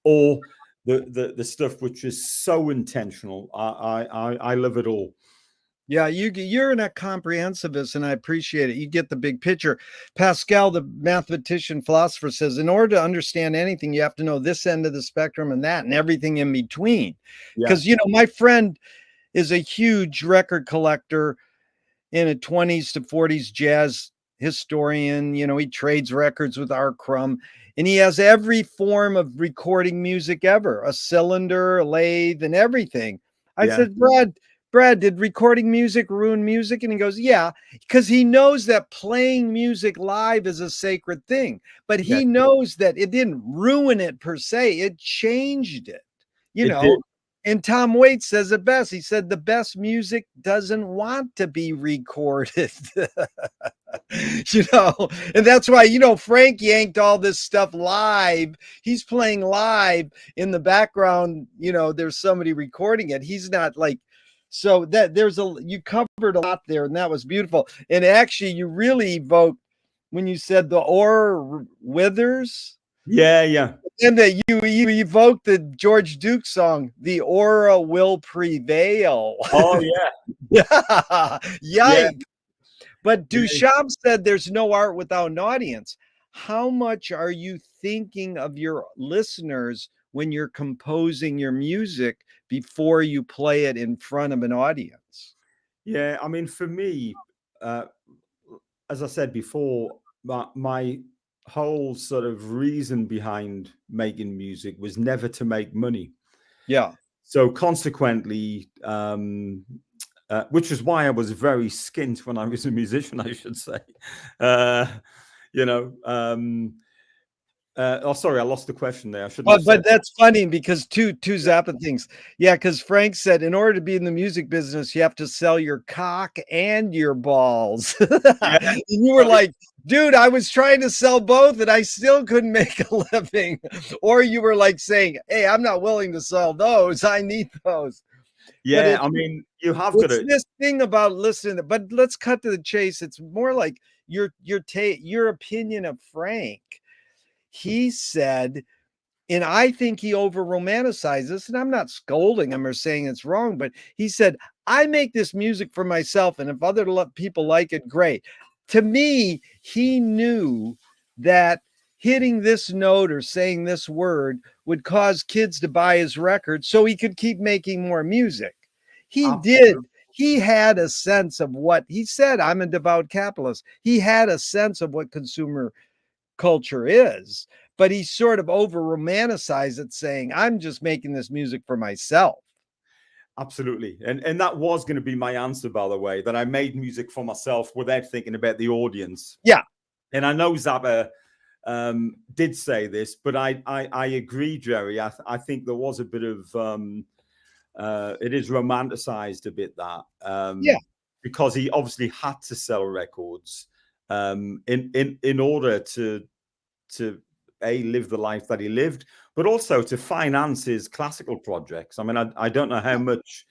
or the stuff which is so intentional. I love it all. Yeah, you're a comprehensivist, and I appreciate it. You get the big picture. Pascal, the mathematician philosopher, says in order to understand anything, you have to know this end of the spectrum and that and everything in between. Yeah, Because my friend is a huge record collector in a 20s to 40s jazz historian. He trades records with R. Crumb, and he has every form of recording music ever, a cylinder, a lathe, and everything. I yeah, said, Brad, did recording music ruin music? And he goes, yeah, because he knows that playing music live is a sacred thing, but yeah. he knows that it didn't ruin it per se. It changed it, you It did. know, and Tom Waits says it best. He said the best music doesn't want to be recorded. And that's why, Frank yanked all this stuff live. He's playing live in the background. There's somebody recording it. He's not like, so that you covered a lot there, and that was beautiful. And actually, you really evoked when you said the aura withers. Yeah, yeah. And that you evoked the George Duke song, "The Aura Will Prevail." Oh yeah, Yeah, yeah, yikes! But yeah. Duchamp said, "There's no art without an audience." How much are you thinking of your listeners when you're composing your music before you play it in front of an audience? Yeah, I mean, for me, uh, as I said before, my whole sort of reason behind making music was never to make money. Yeah. So consequently, which is why I was very skint when I was a musician, I should say. Uh, you know, oh, sorry, I lost the question there. I shouldn't have But said. that's funny because two Zappa things. Yeah, because Frank said in order to be in the music business, you have to sell your cock and your balls. Yeah, And you were like, dude, I was trying to sell both and I still couldn't make a living. Or you were like saying, hey, I'm not willing to sell those. I need those. But yeah. I mean, you have got it's to. this thing about listening. But let's cut to the chase. It's more like your opinion of Frank. He said And I think he over romanticized this, and I'm not scolding him or saying it's wrong, but he said, I make this music for myself, and if other people like it, great. To me, he knew that hitting this note or saying this word would cause kids to buy his record so he could keep making more music. He Absolutely. did. He had a sense of what he said. I'm a devout capitalist. He had a sense of what consumer culture is, but he sort of over romanticized it, saying, I'm just making this music for myself. Absolutely. And that was going to be my answer, by the way, that I made music for myself without thinking about the audience. Yeah. And I know Zappa did say this, but I agree, Jerry. I think there was a bit of it is romanticized a bit, that Yeah. because he obviously had to sell records in order to live the life that he lived, but also to finance his classical projects. I mean, I don't know how much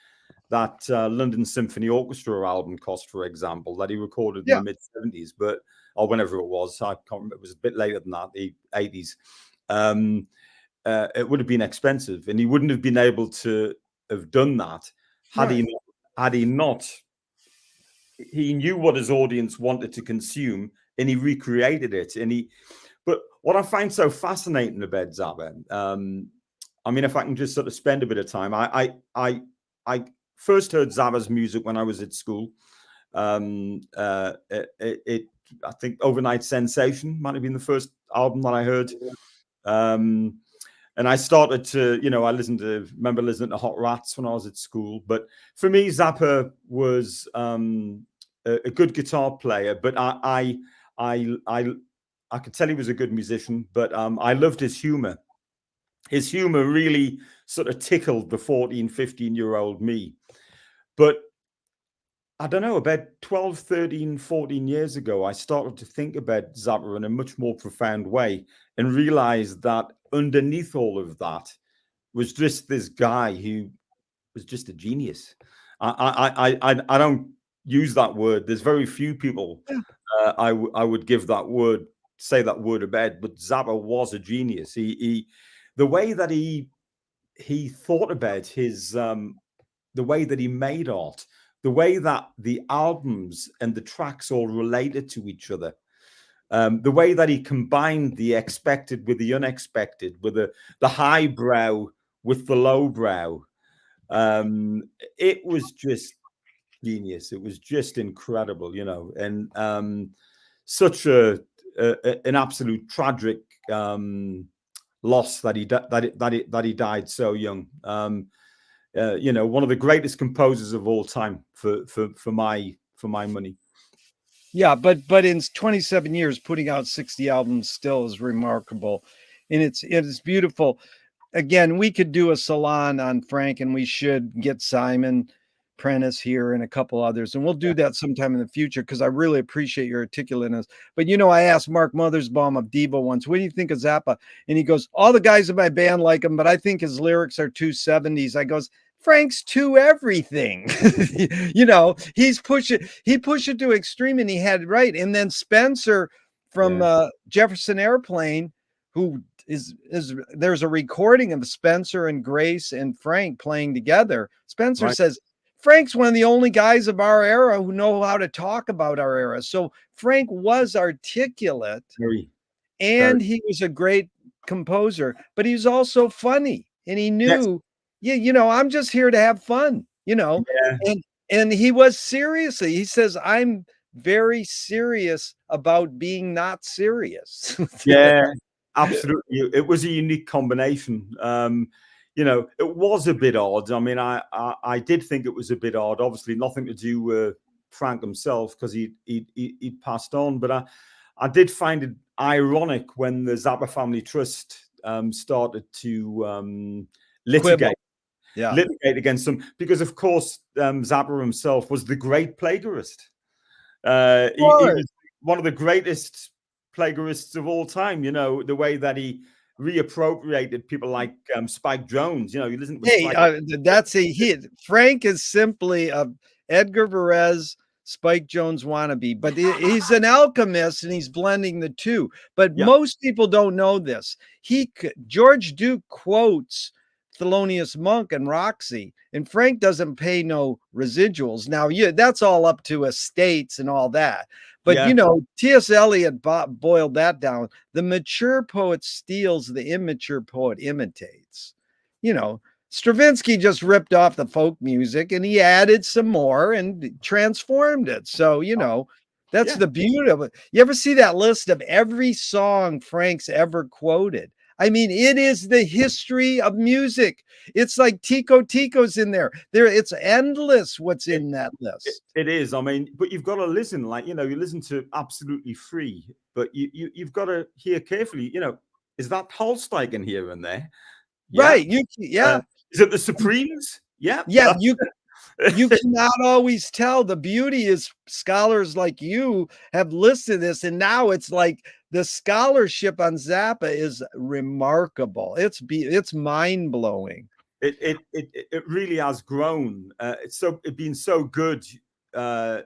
that London Symphony Orchestra album cost, for example, that he recorded in Yeah. the mid-70s, but or whenever it was, I can't remember. It was a bit later than that, the 80s. It would have been expensive, and he wouldn't have been able to have done that had Right. he not. He knew what his audience wanted to consume, and he recreated it. But what I find so fascinating about Zappa, I mean, if I can just sort of spend a bit of time, I first heard Zappa's music when I was at school. I think Overnight Sensation might have been the first album that I heard. And I started to, I remember listening to Hot Rats when I was at school. But for me, Zappa was a good guitar player, but I could tell he was a good musician, but I loved his humor. His humor really sort of tickled the 14, 15-year-old me. But I don't know, about 12, 13, 14 years ago, I started to think about Zappa in a much more profound way and realized that underneath all of that was just this guy who was just a genius. I don't use that word. There's very few people Yeah. I would give that word, say that word about, but Zappa was a genius. The way that he thought about his the way that he made art, the way that the albums and the tracks all related to each other, the way that he combined the expected with the unexpected, with the highbrow with the lowbrow. It was just genius. It was just incredible, and such an absolute tragic loss that he died so young. One of the greatest composers of all time for my money. Yeah, but in 27 years, putting out 60 albums still is remarkable, and it is beautiful. Again, we could do a salon on Frank, and we should get Simon Prentice here and a couple others, and we'll do that sometime in the future because I really appreciate your articulateness. But I asked Mark Mothersbaum of Devo once, "What do you think of Zappa?" And he goes, "All the guys in my band like him, but I think his lyrics are too 70s." I goes, Frank's to everything. He pushed it to extreme, and he had right. And then Spencer from Jefferson Airplane, who is there's a recording of Spencer and Grace and Frank playing together. Spencer Right. says Frank's one of the only guys of our era who know how to talk about our era. So Frank was articulate, Very, very. and he was a great composer, but he was also funny, and he Yes. knew, I'm just here to have fun, Yeah. and he was seriously, he says, I'm very serious about being not serious. Yeah. Absolutely. It was a unique combination. It was a bit odd. I mean, I did think it was a bit odd. Obviously, nothing to do with Frank himself because he passed on. But I did find it ironic when the Zappa Family Trust started to litigate against them, because of course Zappa himself was the great plagiarist. He was one of the greatest plagiarists of all time. The way that he reappropriated people like Spike Jones. You listen to Hey, Spike. that's a hit. Frank is simply a Edgar Varese Spike Jones wannabe, but he's an alchemist and he's blending the two. But Yeah. most people don't know this. George Duke quotes Thelonious Monk and Roxy, and Frank doesn't pay no residuals. Now, yeah, that's all up to estates and all that. But Yeah. T.S. Eliot boiled that down. The mature poet steals, the immature poet imitates. Stravinsky just ripped off the folk music and he added some more and transformed it. So, that's Yeah. the beauty of it. You ever see that list of every song Frank's ever quoted? I mean, it is the history of music. It's like Tico Tico's in there. It's endless what's in that list. It is. I mean, but you've got to listen. Like, you listen to absolutely free, but you've got to hear carefully. Is that Holsteigen here and there? Yeah. Right. Yeah. Is it the Supremes? Yeah. Yeah. You cannot always tell. The beauty is scholars like you have listed this, and now it's like the scholarship on Zappa is remarkable. It's mind blowing. It really has grown. It's been so good to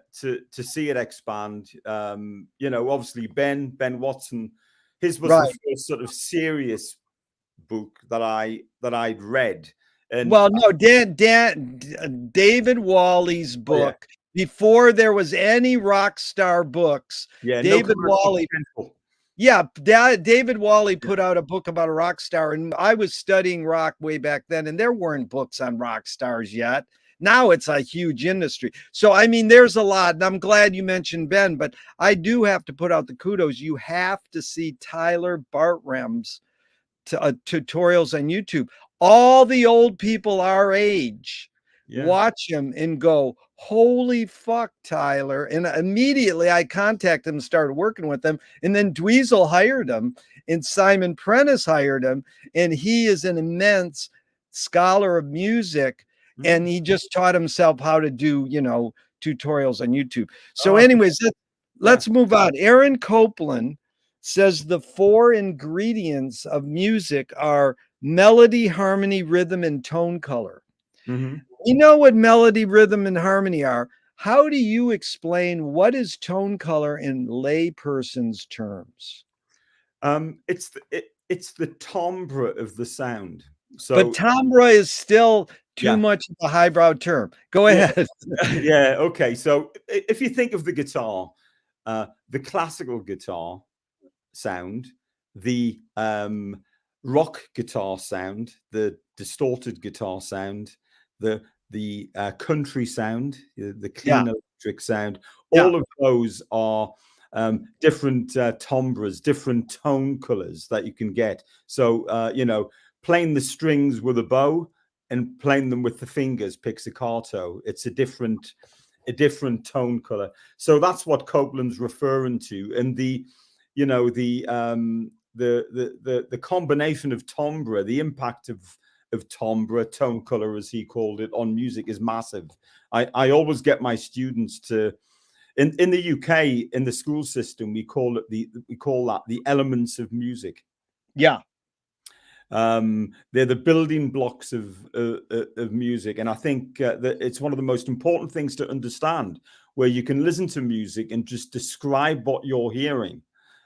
see it expand. Obviously Ben Watson, his was the first sort of serious book that I'd read. And well, no, David Wally's book, before there was any rock star books. Yeah, David Wally. Yeah, David Wally put out a book about a rock star, and I was studying rock way back then, and there weren't books on rock stars yet. Now it's a huge industry. So, I mean, there's a lot, and I'm glad you mentioned Ben, but I do have to put out the kudos. You have to see Tyler Bartram's tutorials on YouTube. All the old people our age watch him and go, holy fuck, Tyler. And immediately I contacted him, started working with them. And then Dweezil hired him and Simon Prentice hired him. And he is an immense scholar of music. And he just taught himself how to do, tutorials on YouTube. So anyways, let's move on. Aaron Copeland says the 4 ingredients of music are melody, harmony, rhythm, and tone color. Mm-hmm. You know what melody, rhythm, and harmony are. How do you explain what is tone color in layperson's terms? It's the timbre of the sound. So, but timbre is still too much of a highbrow term. Go ahead. Yeah. Okay. So if you think of the guitar, the classical guitar sound, the rock guitar sound, the distorted guitar sound, the country sound, the clean electric sound, all of those are different timbres, different tone colors that you can get. So playing the strings with a bow and playing them with the fingers, pizzicato, it's a different tone color. So that's what Copeland's referring to. And the combination of timbre, the impact of timbre, tone color, as he called it, on music is massive. I always get my students to, in the UK, in the school system, we call that the elements of music. Yeah. They're the building blocks of music, and I think that it's one of the most important things to understand, where you can listen to music and just describe what you're hearing.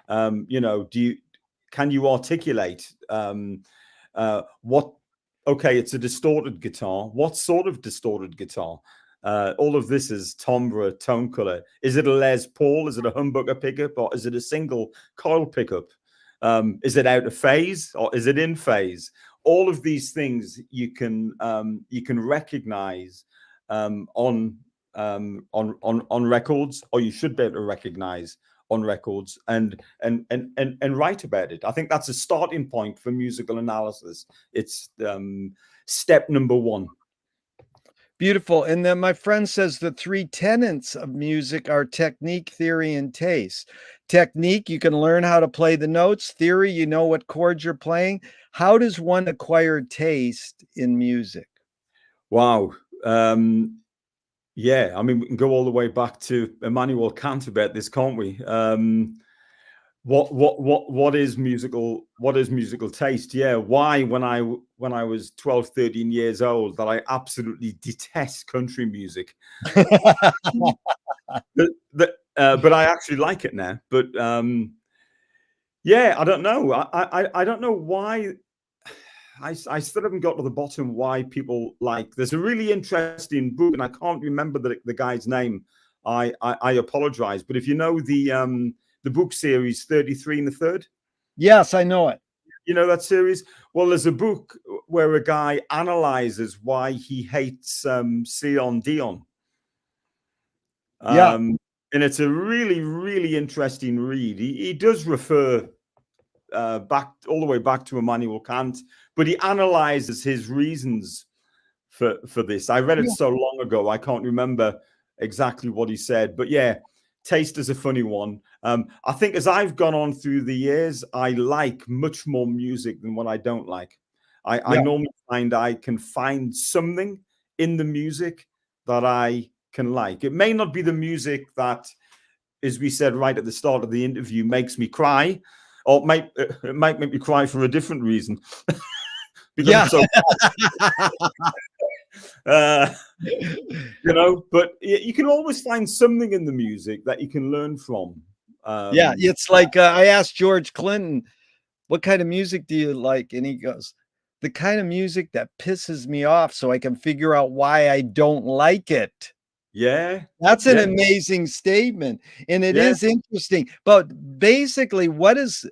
Can you articulate what? Okay, it's a distorted guitar. What sort of distorted guitar? All of this is timbre, tone color. Is it a Les Paul? Is it a humbucker pickup, or is it a single coil pickup? Is it out of phase or is it in phase? All of these things you can recognize on records, or you should be able to recognize on records and write about it. I think that's a starting point for musical analysis. It's step number 1. Beautiful. And then my friend says the 3 tenets of music are technique, theory, and taste. Technique, you can learn how to play the notes. Theory, you know what chords you're playing. How does one acquire taste in music? Wow. Yeah, I mean, we can go all the way back to Immanuel Kant about this, can't we? What is musical? What is musical taste? Yeah, why when I was 12, 13 years old that I absolutely detest country music. But I actually like it now. But yeah, I don't know. I don't know why. I still haven't got to the bottom why people like. There's a really interesting book, and I can't remember the guy's name. I apologize, but if you know the book series 33 and the Third, Yes, I know it. you know that series. Well, there's a book where a guy analyzes why he hates Celine Dion. Yeah. And it's a really, really interesting read. He does refer back all the way back to Immanuel Kant, but he analyzes his reasons for this. I read it Yeah. so long ago, I can't remember exactly what he said. But yeah, taste is a funny one. I think as I've gone on through the years, I like much more music than what I don't like. I Yeah. normally find I can find something in the music that I can like. It may not be the music that, as we said right at the start of the interview, makes me cry, or it might make me cry for a different reason because Yeah. it's so uh, but you can always find something in the music that you can learn from. Yeah. Um, It's like I asked George Clinton, what kind of music do you like? And he goes, the kind of music that pisses me off so I can figure out why I don't like it. yeah, That's an yeah, amazing statement, and it yeah. is interesting. But basically,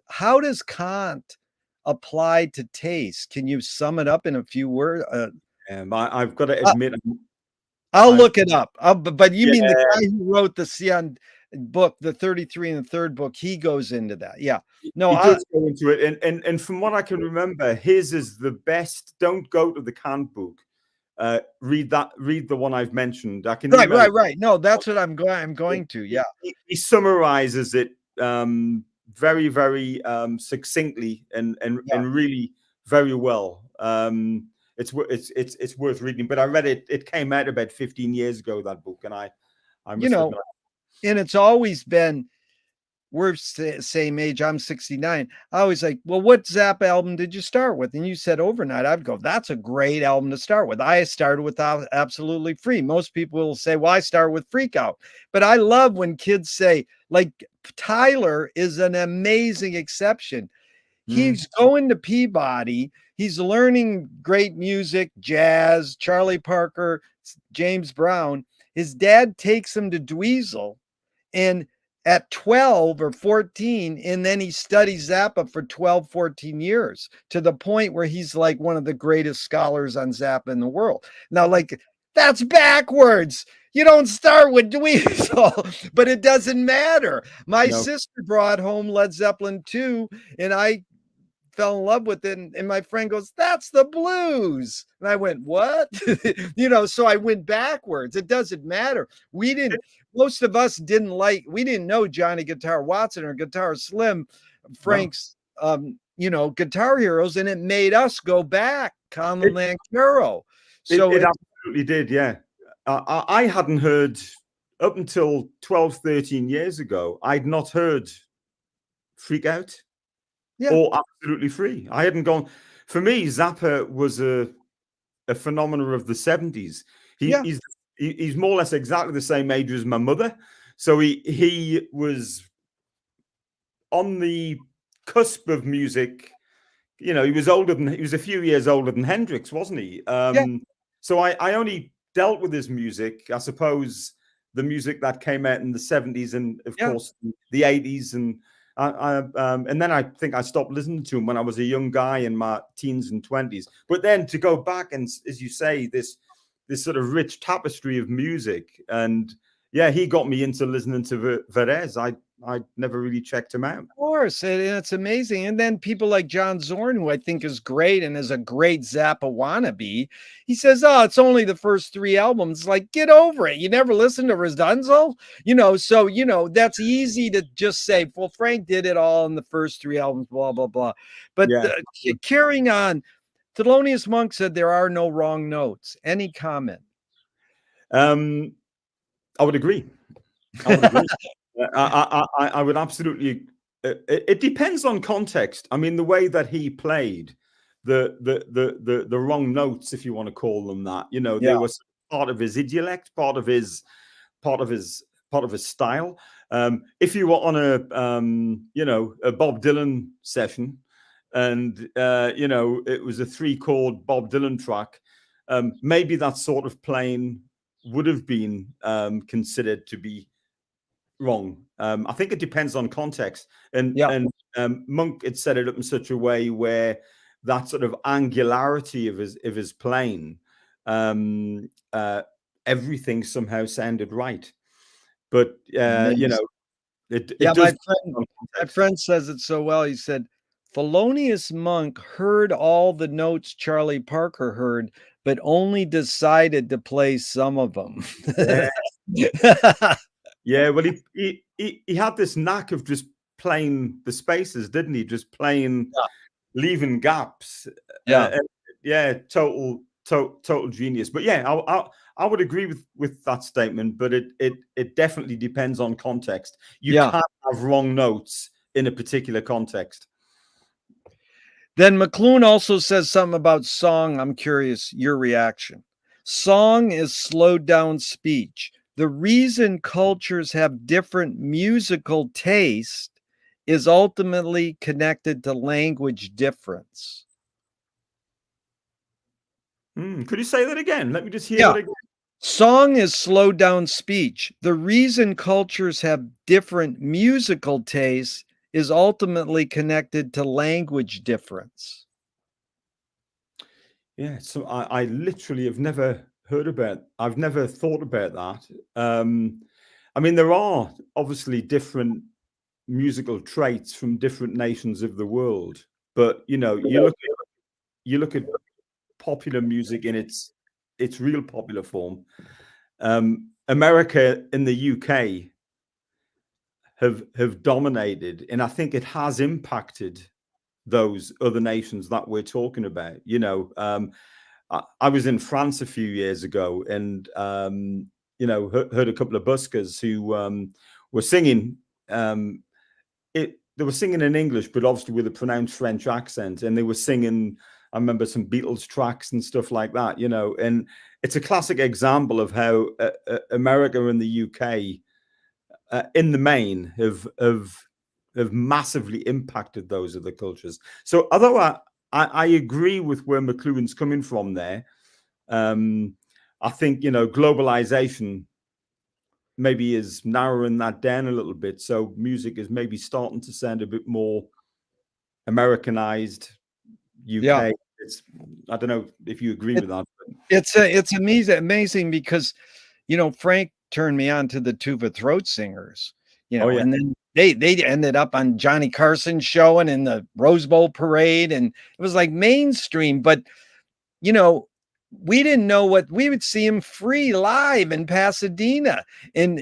how does Kant apply to taste? Can you sum it up in a few words? I've got to Uh, admit, I'll I'm look it up. But you mean the yeah. guy who wrote the Sion book, the 33 and the Third book, he goes into that. Yeah. No, He does go into it, and from what I can remember, his is the best. Don't go to the Kant book. Read that. Read the one I've mentioned. I can right, email. right, right. No, that's what I'm going to. Yeah. He summarizes it very, very succinctly Yeah. and really very well. It's worth reading. But I read it. It came out about 15 years ago, that book, and I You must know, admit, and it's always been we're same age. I'm 69. I always like, well, what Zappa album did you start with? And you said Overnight. I'd go, that's a great album to start with. I started with Absolutely Free. Most people will say, well, I started with Freak Out. But I love when kids say, like, Tyler is an amazing exception. mm, He's going to Peabody. He's learning great music, jazz, Charlie Parker, James Brown. His dad takes him to Dweezil, and at 12 or 14, and then he studies Zappa for 12, 14 years to the point where he's like one of the greatest scholars on Zappa in the world. Now, like, that's backwards. You don't start with Dweezil, but it doesn't matter. My no, sister brought home Led Zeppelin 2, and I fell in love with it. And my friend goes, that's the blues. And I went, what? So I went backwards. It doesn't matter. Most of us we didn't know Johnny Guitar Watson or Guitar Slim, no. Frank's, guitar heroes. And it made us go back, Conlon It Lancaro. it, So it it, absolutely did. Yeah, I hadn't heard up until 12, 13 years ago. I'd not heard Freak Out yeah, or Absolutely Free. I hadn't gone. For me, Zappa was a phenomenon of the 70s. He, yeah, he's he's more or less exactly the same age as my mother. So he was on the cusp of music. He was a few years older than Hendrix, wasn't he? yeah, So I only dealt with his music, I suppose, the music that came out in the 70s and of yeah. course the 80s, and then I think I stopped listening to him when I was a young guy in my teens and 20s. But then to go back and, as you say, this sort of rich tapestry of music, and yeah, he got me into listening to Verez. I never really checked him out. Of course, and it's amazing. And then people like John Zorn, who I think is great and is a great Zappa wannabe, he says, "Oh, it's only the first three albums." Like, get over it. You never listened to Redunzel, So that's easy to just say. Well, Frank did it all in the first three albums, blah blah blah. But Yeah. carrying on, Thelonious Monk said there are no wrong notes. Any comment? I would agree. I would agree. I would absolutely it depends on context. I mean, the way that he played the wrong notes, if you want to call them that, you know, Yeah. they were part of his idiolect, part of his part of his style. If you were on a Bob Dylan session, and it was a 3-chord Bob Dylan track, maybe that sort of playing would have been considered to be wrong. I think it depends on context, and Yeah. Monk had set it up in such a way where that sort of angularity of his playing, um, everything somehow sounded right. But Amazing. Yeah, it does depend on my context. friend says it so well. He said, Thelonious Monk heard all the notes Charlie Parker heard, but only decided to play some of them. Yeah, yeah. Well, he had this knack of just playing the spaces, didn't he? Just playing, leaving gaps. Yeah. Yeah, total genius. But yeah, I would agree with that statement. But it definitely depends on context. You Yeah. can't have wrong notes in a particular context. Then McLuhan also says something about song. I'm curious your reaction. Song is slowed down speech. The reason cultures have different musical taste is ultimately connected to language difference. Could you say that again? Let me just hear Yeah. that again. Song is slowed down speech. The reason cultures have different musical tastes is ultimately connected to language difference. Yeah, so I literally have never heard about. I've never thought about that. I mean, there are obviously different musical traits from different nations of the world, but you look at popular music in its real popular form. America and the UK have dominated, and I think it has impacted those other nations that we're talking about. I was in France a few years ago, and heard a couple of buskers who were singing. They were singing in English, but obviously with a pronounced French accent, and they were singing. I remember some Beatles tracks and stuff like that, and it's a classic example of how America and the UK, in the main, have massively impacted those other cultures. So, although I agree with where McLuhan's coming from there, I think globalization maybe is narrowing that down a little bit. So music is maybe starting to sound a bit more Americanized. Yeah. UK. I don't know if you agree It, with that. it's amazing because Frank turned me on to the Tuba Throat Singers, Oh yeah, and then they ended up on Johnny Carson's show and in the Rose Bowl parade, and it was like mainstream. But we didn't know what we would see him free live in Pasadena, and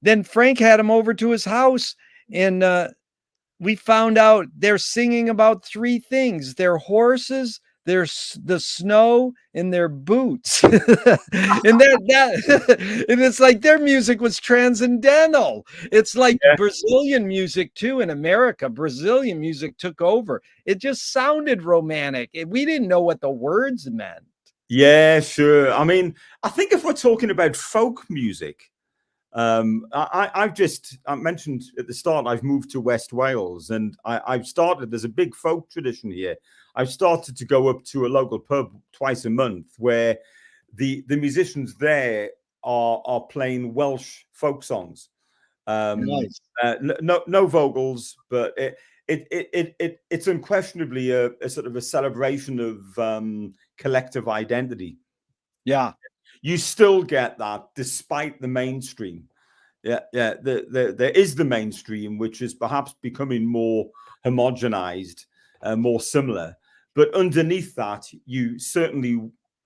then Frank had him over to his house, and we found out they're singing about 3 things: their horses, the snow, and their boots. And and it's like their music was transcendental. It's like yeah, Brazilian music too in America. Brazilian music took over. It just sounded romantic. We didn't know what the words meant. yeah, sure. I mean, I think if we're talking about folk music, I mentioned at the start I've moved to West Wales, and I've started. There's a big folk tradition here. I've started to go up to a local pub twice a month where the musicians there are playing Welsh folk songs. Nice. No vocals, but it's unquestionably a sort of a celebration of collective identity. Yeah. You still get that despite the mainstream. Yeah. There is the mainstream, which is perhaps becoming more homogenized, more similar. But underneath that, you certainly,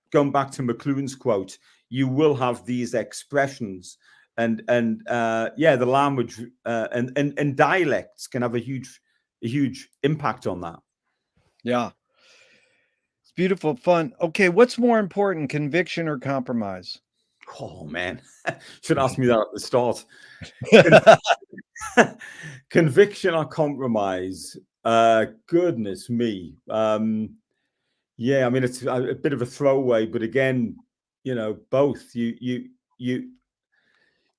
going back to McLuhan's quote, you will have these expressions, and the language and dialects can have a huge impact on that. Yeah. It's beautiful, fun. Okay, what's more important, conviction or compromise? Oh man, should ask me that at the start. Conviction or compromise? Goodness me. Yeah, I mean, it's a bit of a throwaway, but again, both.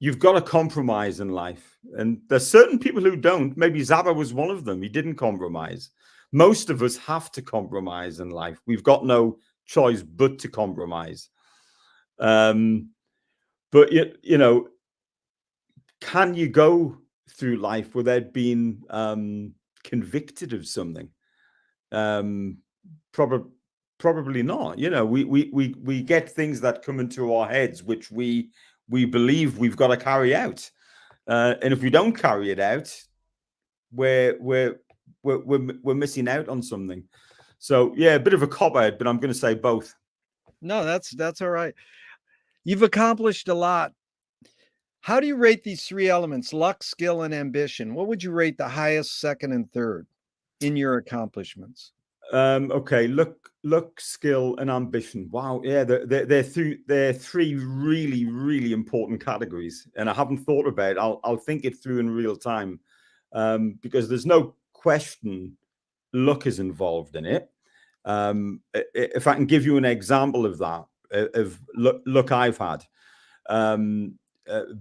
You've got to compromise in life, and there's certain people who don't. Maybe Zaba was one of them. He didn't compromise. Most of us have to compromise in life. We've got no choice but to compromise. But can you go through life without being convicted of something? Probably not. We get things that come into our heads which we believe we've got to carry out, and if we don't carry it out, we're missing out on something. So yeah, a bit of a cop out, but I'm going to say both. No, that's all right. You've accomplished a lot. How do you rate these three elements, luck, skill, and ambition? What would you rate the highest, second, and third in your accomplishments? Okay, luck, skill, and ambition. Wow, yeah, they're three really, really important categories, and I haven't thought about it. I'll think it through in real time, because there's no question luck is involved in it. If I can give you an example of that, of luck I've had.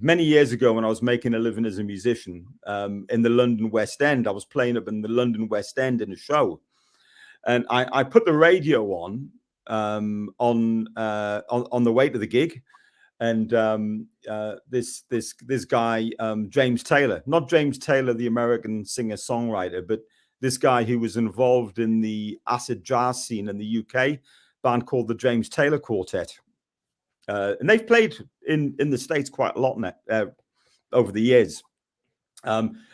Many years ago, when I was making a living as a musician in the London West End, I was playing up in the London West End in a show, and I put the radio on the way to the gig, and this guy, James Taylor, not James Taylor, the American singer-songwriter, but this guy who was involved in the acid jazz scene in the UK, band called the James Taylor Quartet. And they've played in the States quite a lot over the years.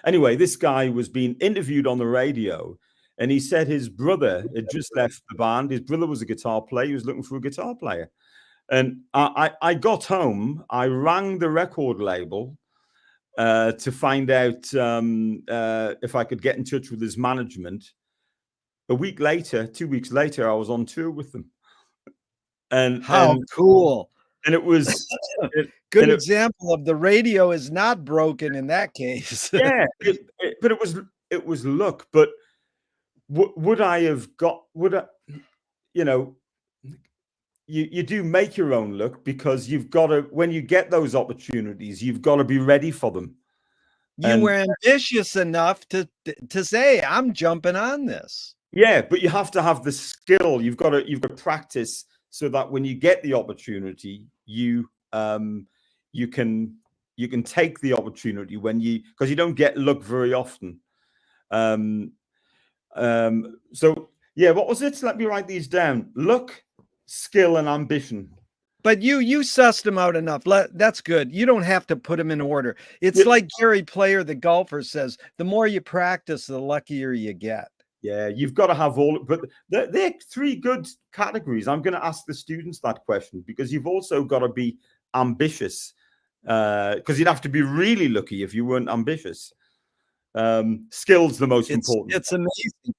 Anyway, this guy was being interviewed on the radio, and he said his brother had just left the band. His brother was a guitar player. He was looking for a guitar player. And I got home. I rang the record label to find out if I could get in touch with his management. A week later, 2 weeks later, I was on tour with them. And How cool. And it was good example of the radio is not broken in that case. Yeah, but it was luck. But would I have got? Would I? You do make your own luck, because you've got to. When you get those opportunities, you've got to be ready for them. You were ambitious enough to say, "I'm jumping on this." Yeah, but you have to have the skill. You've got to practice, so that when you get the opportunity, you can take the opportunity because you don't get luck very often. So yeah, what was it? Let me write these down: luck, skill, and ambition. But you sussed them out enough. That's good. You don't have to put them in order. It's like Gary Player, the golfer, says, the more you practice, the luckier you get. Yeah, you've got to have all, but they're three good categories. I'm going to ask the students that question, because you've also got to be ambitious, because you'd have to be really lucky if you weren't ambitious. Skill's the most important. It's amazing.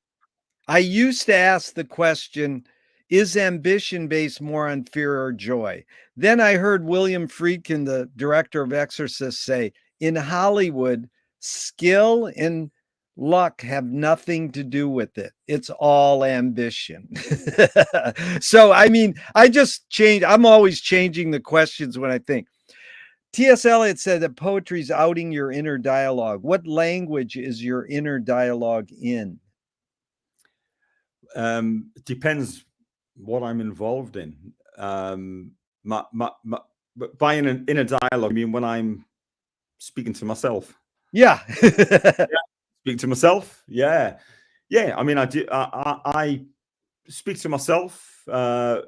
I used to ask the question, is ambition based more on fear or joy? Then I heard William Friedkin, the director of Exorcist, say, in Hollywood, skill and luck have nothing to do with it. It's all ambition. So, I mean, I'm always changing the questions when I think. T.S. Eliot said that poetry is outing your inner dialogue. What language is your inner dialogue in? It depends what I'm involved in. By an inner dialogue, I mean when I'm speaking to myself. Yeah. Speak to myself. Yeah. I mean, I do. I speak to myself. When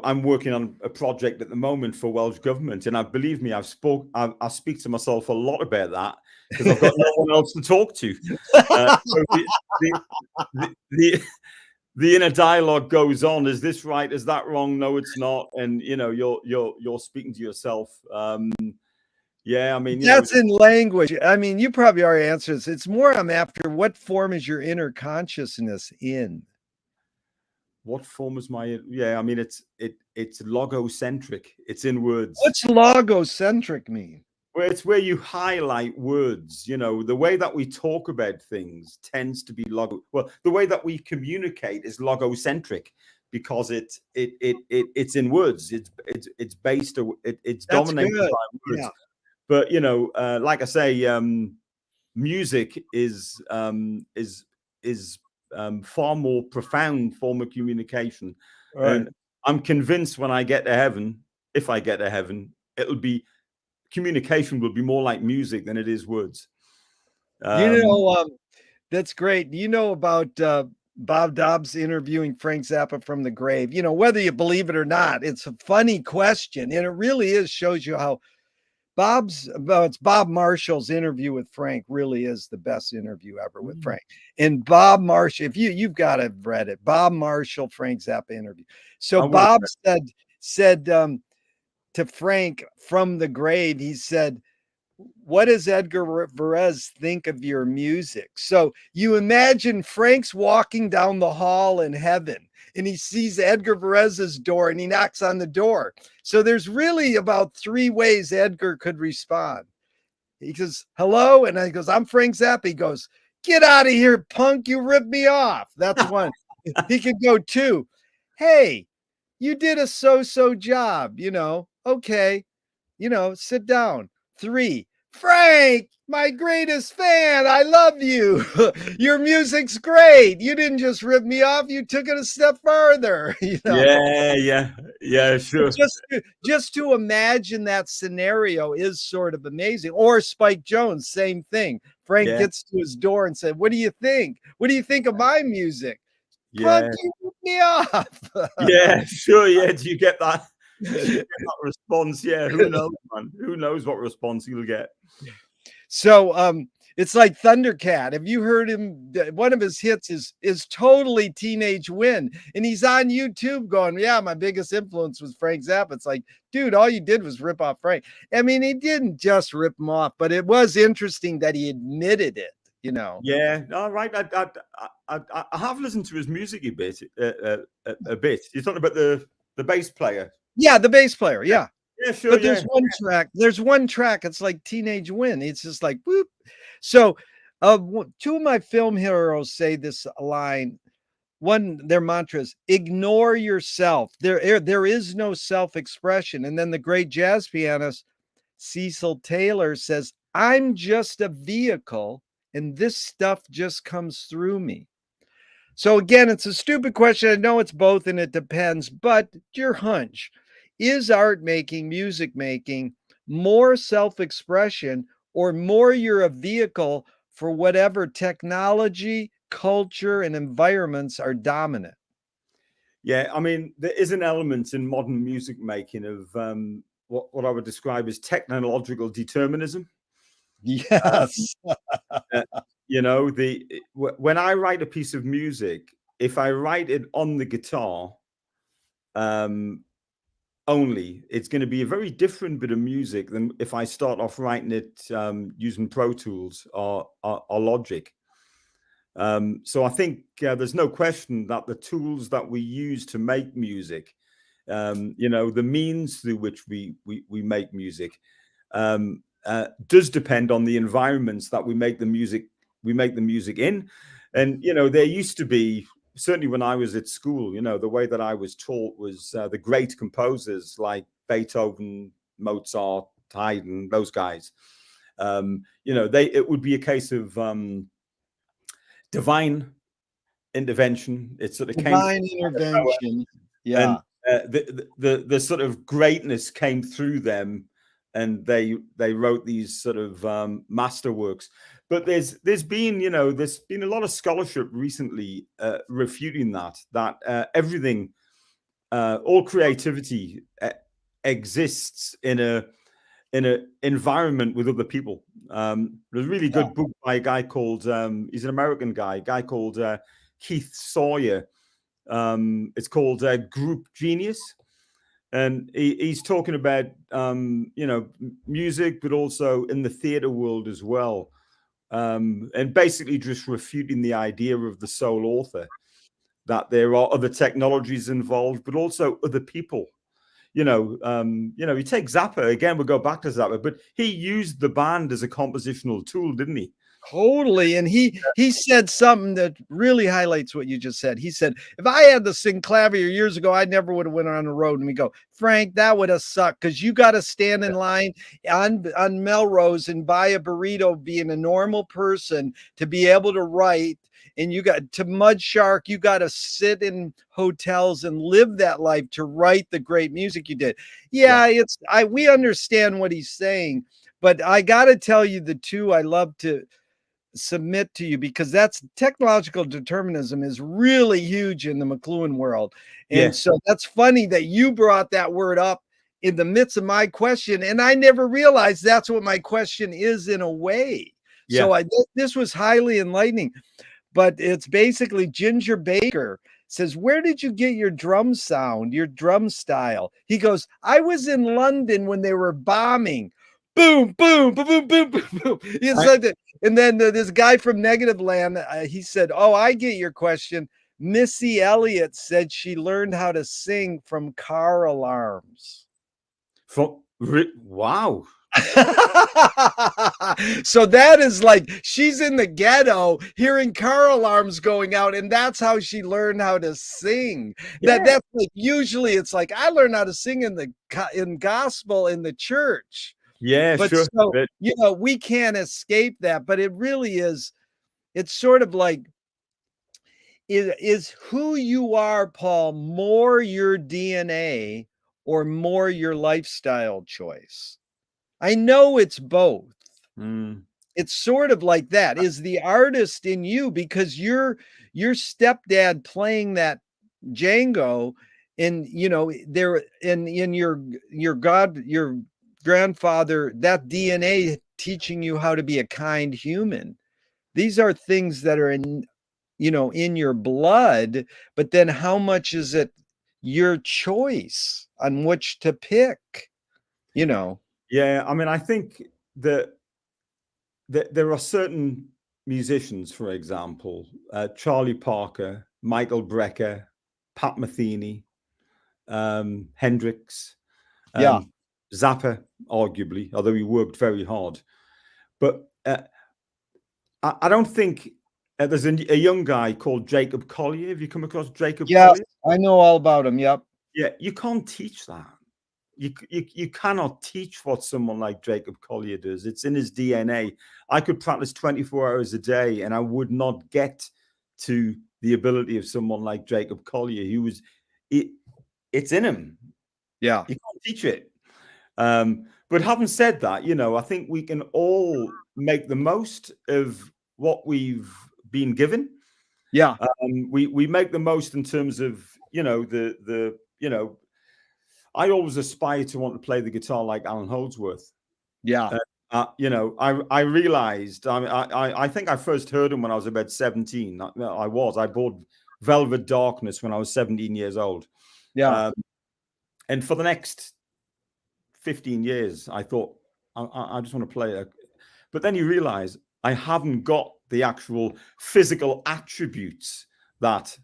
I'm working on a project at the moment for Welsh Government, and believe me, I speak to myself a lot about that, because I've got no one else to talk to. So the inner dialogue goes on. Is this right? Is that wrong? No, it's not. And you're speaking to yourself. Yeah, I mean, that's in language. I mean, you probably already answered this. It's more I'm after, what form is your inner consciousness in? what form is my? Yeah, I mean it's logocentric. It's in words. What's logocentric mean? Where it's where you highlight words. You know, the way that we talk about things tends to be logo. Well, the way that we communicate is logocentric because it's in words. It's based. It's That's dominated good. by Yeah. words. But you know, like I say, music is far more profound form of communication, Right. and I'm convinced when I get to heaven, if I get to heaven, it'll be communication will be more like music than it is words. You Um, know, that's great. You know about Bob Dobbs interviewing Frank Zappa from the grave. You know, whether you believe it or not, it's a funny question, and it really is shows you how it's Bob Marshall's interview with Frank really is the best interview ever with Frank. And Bob Marshall, if you've got to have read it, Bob Marshall, Frank Zappa interview. So I would have Bob said to Frank from the grave, he said, what does Edgar Varese think of your music? So you imagine Frank's walking down the hall in heaven and he sees Edgar Varese's door and he knocks on the door. So there's really about three ways Edgar could respond. He goes, hello. And he goes, I'm Frank Zappa. He goes, get out of here, punk. You ripped me off. That's one. He could go two. Hey, you did a so-so job, okay, sit down. Three, Frank, my greatest fan. I love you. Your music's great. You didn't just rip me off. You took it a step further, yeah, sure. Just to imagine that scenario is sort of amazing. Or Spike Jones, same thing. Frank Yeah, gets to his door and said, what do you think? What do you think of my music? yeah, Punk, you ripped me off. yeah, sure. Yeah, do you get that? Do you get that response? Yeah, who knows, man? Who knows what response you'll get? So it's like Thundercat. Have you heard him? One of his hits is totally Teenage Win, and he's on YouTube going, "Yeah, my biggest influence was Frank Zappa." It's like, dude, all you did was rip off Frank. I mean, he didn't just rip him off, but it was interesting that he admitted it. Yeah, all right. I have listened to his music a bit. You're talking about the bass player. Yeah, the bass player. Yeah. Yeah, sure. But Yeah, there's one track, it's like Teenage Win. It's just like whoop. So two of my film heroes say this line. One, their mantra is ignore yourself. There is no self-expression. And then the great jazz pianist Cecil Taylor says, I'm just a vehicle, and this stuff just comes through me. So again, it's a stupid question. I know it's both and it depends, but your hunch, is art making, music making more self-expression or more you're a vehicle for whatever technology, culture, and environments are dominant? yeah. I mean, there is an element in modern music making of what I would describe as technological determinism. Yes. Uh, you know, when I write a piece of music, if I write it on the guitar, um, only, it's going to be a very different bit of music than if I start off writing it using Pro Tools or Logic. So I think there's no question that the tools that we use to make music, the means through which we make music, does depend on the environments that we make the music in. And there used to be, certainly when I was at school, the way that I was taught was the great composers like Beethoven, Mozart, Haydn, those guys. It would be a case of divine intervention. It sort of came from Divine intervention. and Yeah. the sort of greatness came through them, and they wrote these sort of masterworks. But there's been a lot of scholarship recently refuting that everything, all creativity exists in a environment with other people. There's a really good book by a guy called he's an American guy called Keith Sawyer. It's called Group Genius, and he's talking about music, but also in the theater world as well, and basically just refuting the idea of the sole author. that there are other technologies involved, but also other people. You take Zappa again. We'll go back to Zappa, but he used the band as a compositional tool, didn't he? Totally, and he said something that really highlights what you just said. He said, "If I had to sing Clavier years ago, I never would have went on the road." And we go, "Frank, that would have sucked because you got to stand in line on Melrose and buy a burrito, being a normal person to be able to write." And you got to Mud Shark, you got to sit in hotels and live that life to write the great music you did. Yeah, Yeah, we understand what he's saying, but I got to tell you the two I love to submit to you, because that's technological determinism is really huge in the McLuhan world. And yeah, so that's funny that you brought that word up in the midst of my question. And I never realized that's what my question is in a way. yeah. So this was highly enlightening, but it's basically Ginger Baker says, "Where did you get your drum sound, your drum style?" He goes, "I was in London when they were bombing. Boom, boom, boom, boom, boom, boom, boom." It's I, like that. And then this guy from Negative Land, he said, "Oh, I get your question. Missy Elliott said she learned how to sing from car alarms." wow. So that is like she's in the ghetto hearing car alarms going out, and that's how she learned how to sing. Yeah, That's like, usually it's like I learned how to sing in gospel in the church. yeah, But sure. so, But we can't escape that, but it really is, it's sort of like, is who you are, Paul, more your DNA or more your lifestyle choice? I know it's both. mm, It's sort of like that. Is the artist in you, because your stepdad playing that Django, and there, in your grandfather, that DNA teaching you how to be a kind human. These are things that are in your blood, but then how much is it your choice on which to pick, you know? yeah, I mean, I think that there are certain musicians, for example, Charlie Parker, Michael Brecker, Pat Metheny, Hendrix, Yeah. um, Zappa, arguably, although he worked very hard. But I don't think there's a young guy called Jacob Collier. Have you come across Jacob Yes, Collier? I know all about him. Yep. Yeah, you can't teach that. You cannot teach what someone like Jacob Collier does. It's in his DNA. I could practice 24 hours a day and I would not get to the ability of someone like Jacob Collier. It's in him. Yeah. You can't teach it. But having said that, I think we can all make the most of what we've been given. Yeah. We make the most in terms of I always aspire to want to play the guitar like Alan Holdsworth. Yeah. I realized. I think I first heard him when I was about 17. I bought Velvet Darkness when I was 17 years old, Yeah. and for the next 15 years, I thought I just want to play it. But then you realize I haven't got the actual physical attributes that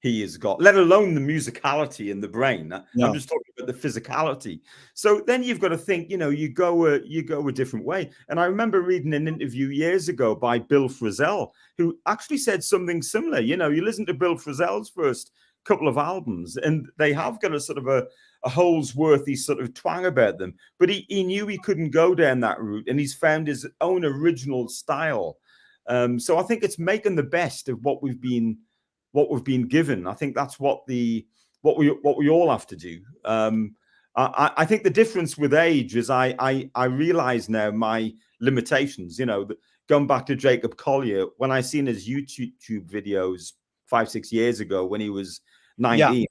he has got, let alone the musicality in the brain. I'm Yeah. just talking about the physicality. So then you've got to think, you go a different way. And I remember reading an interview years ago by Bill Frisell, who actually said something similar. You listen to Bill Frisell's first couple of albums, and they have got a sort of a Holdsworthy sort of twang about them. But he knew he couldn't go down that route, and he's found his own original style. So I think it's making the best of what we've been given. I think that's what we all have to do. I think the difference with age is I realize now my limitations. Going back to Jacob Collier, when I seen his YouTube videos 5-6 years ago when he was Yeah. 19,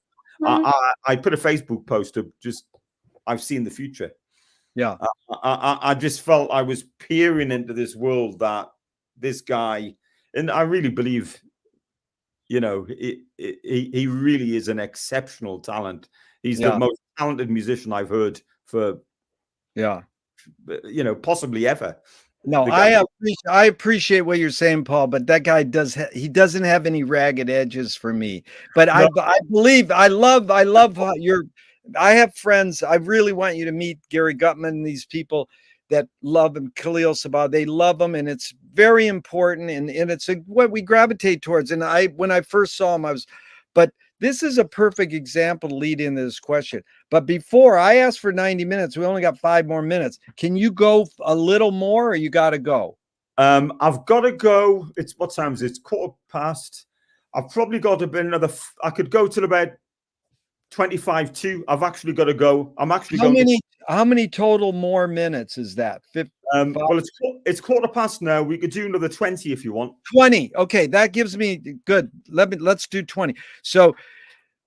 I put a Facebook post of just I've seen the future. Yeah. I just felt I was peering into this world that this guy, and I really believe he really is an exceptional talent. He's the Yeah. most talented musician I've heard for Yeah. possibly ever. No, The guy, I appreciate what you're saying, Paul, but that guy he doesn't have any ragged edges for me. But no, I believe I love how you're. I have friends. I really want you to meet Gary Gutman and these people that love him, Khalil Sabah. They love him, and it's very important, and it's what we gravitate towards. And when I first saw him, but this is a perfect example to lead into this question. But before I asked for 90 minutes, we only got 5 more minutes. Can you go a little more or you got to go? I've got to go. It's what time is it? It's 1:15. I've probably got a bit another. I could go till about 25 to. I've actually got to go. I'm actually How going to. many how many total more minutes is that? 5, Well, it's 1:15 now. We could do another 20 if you want. 20. Okay, that gives me good. Let's do 20. So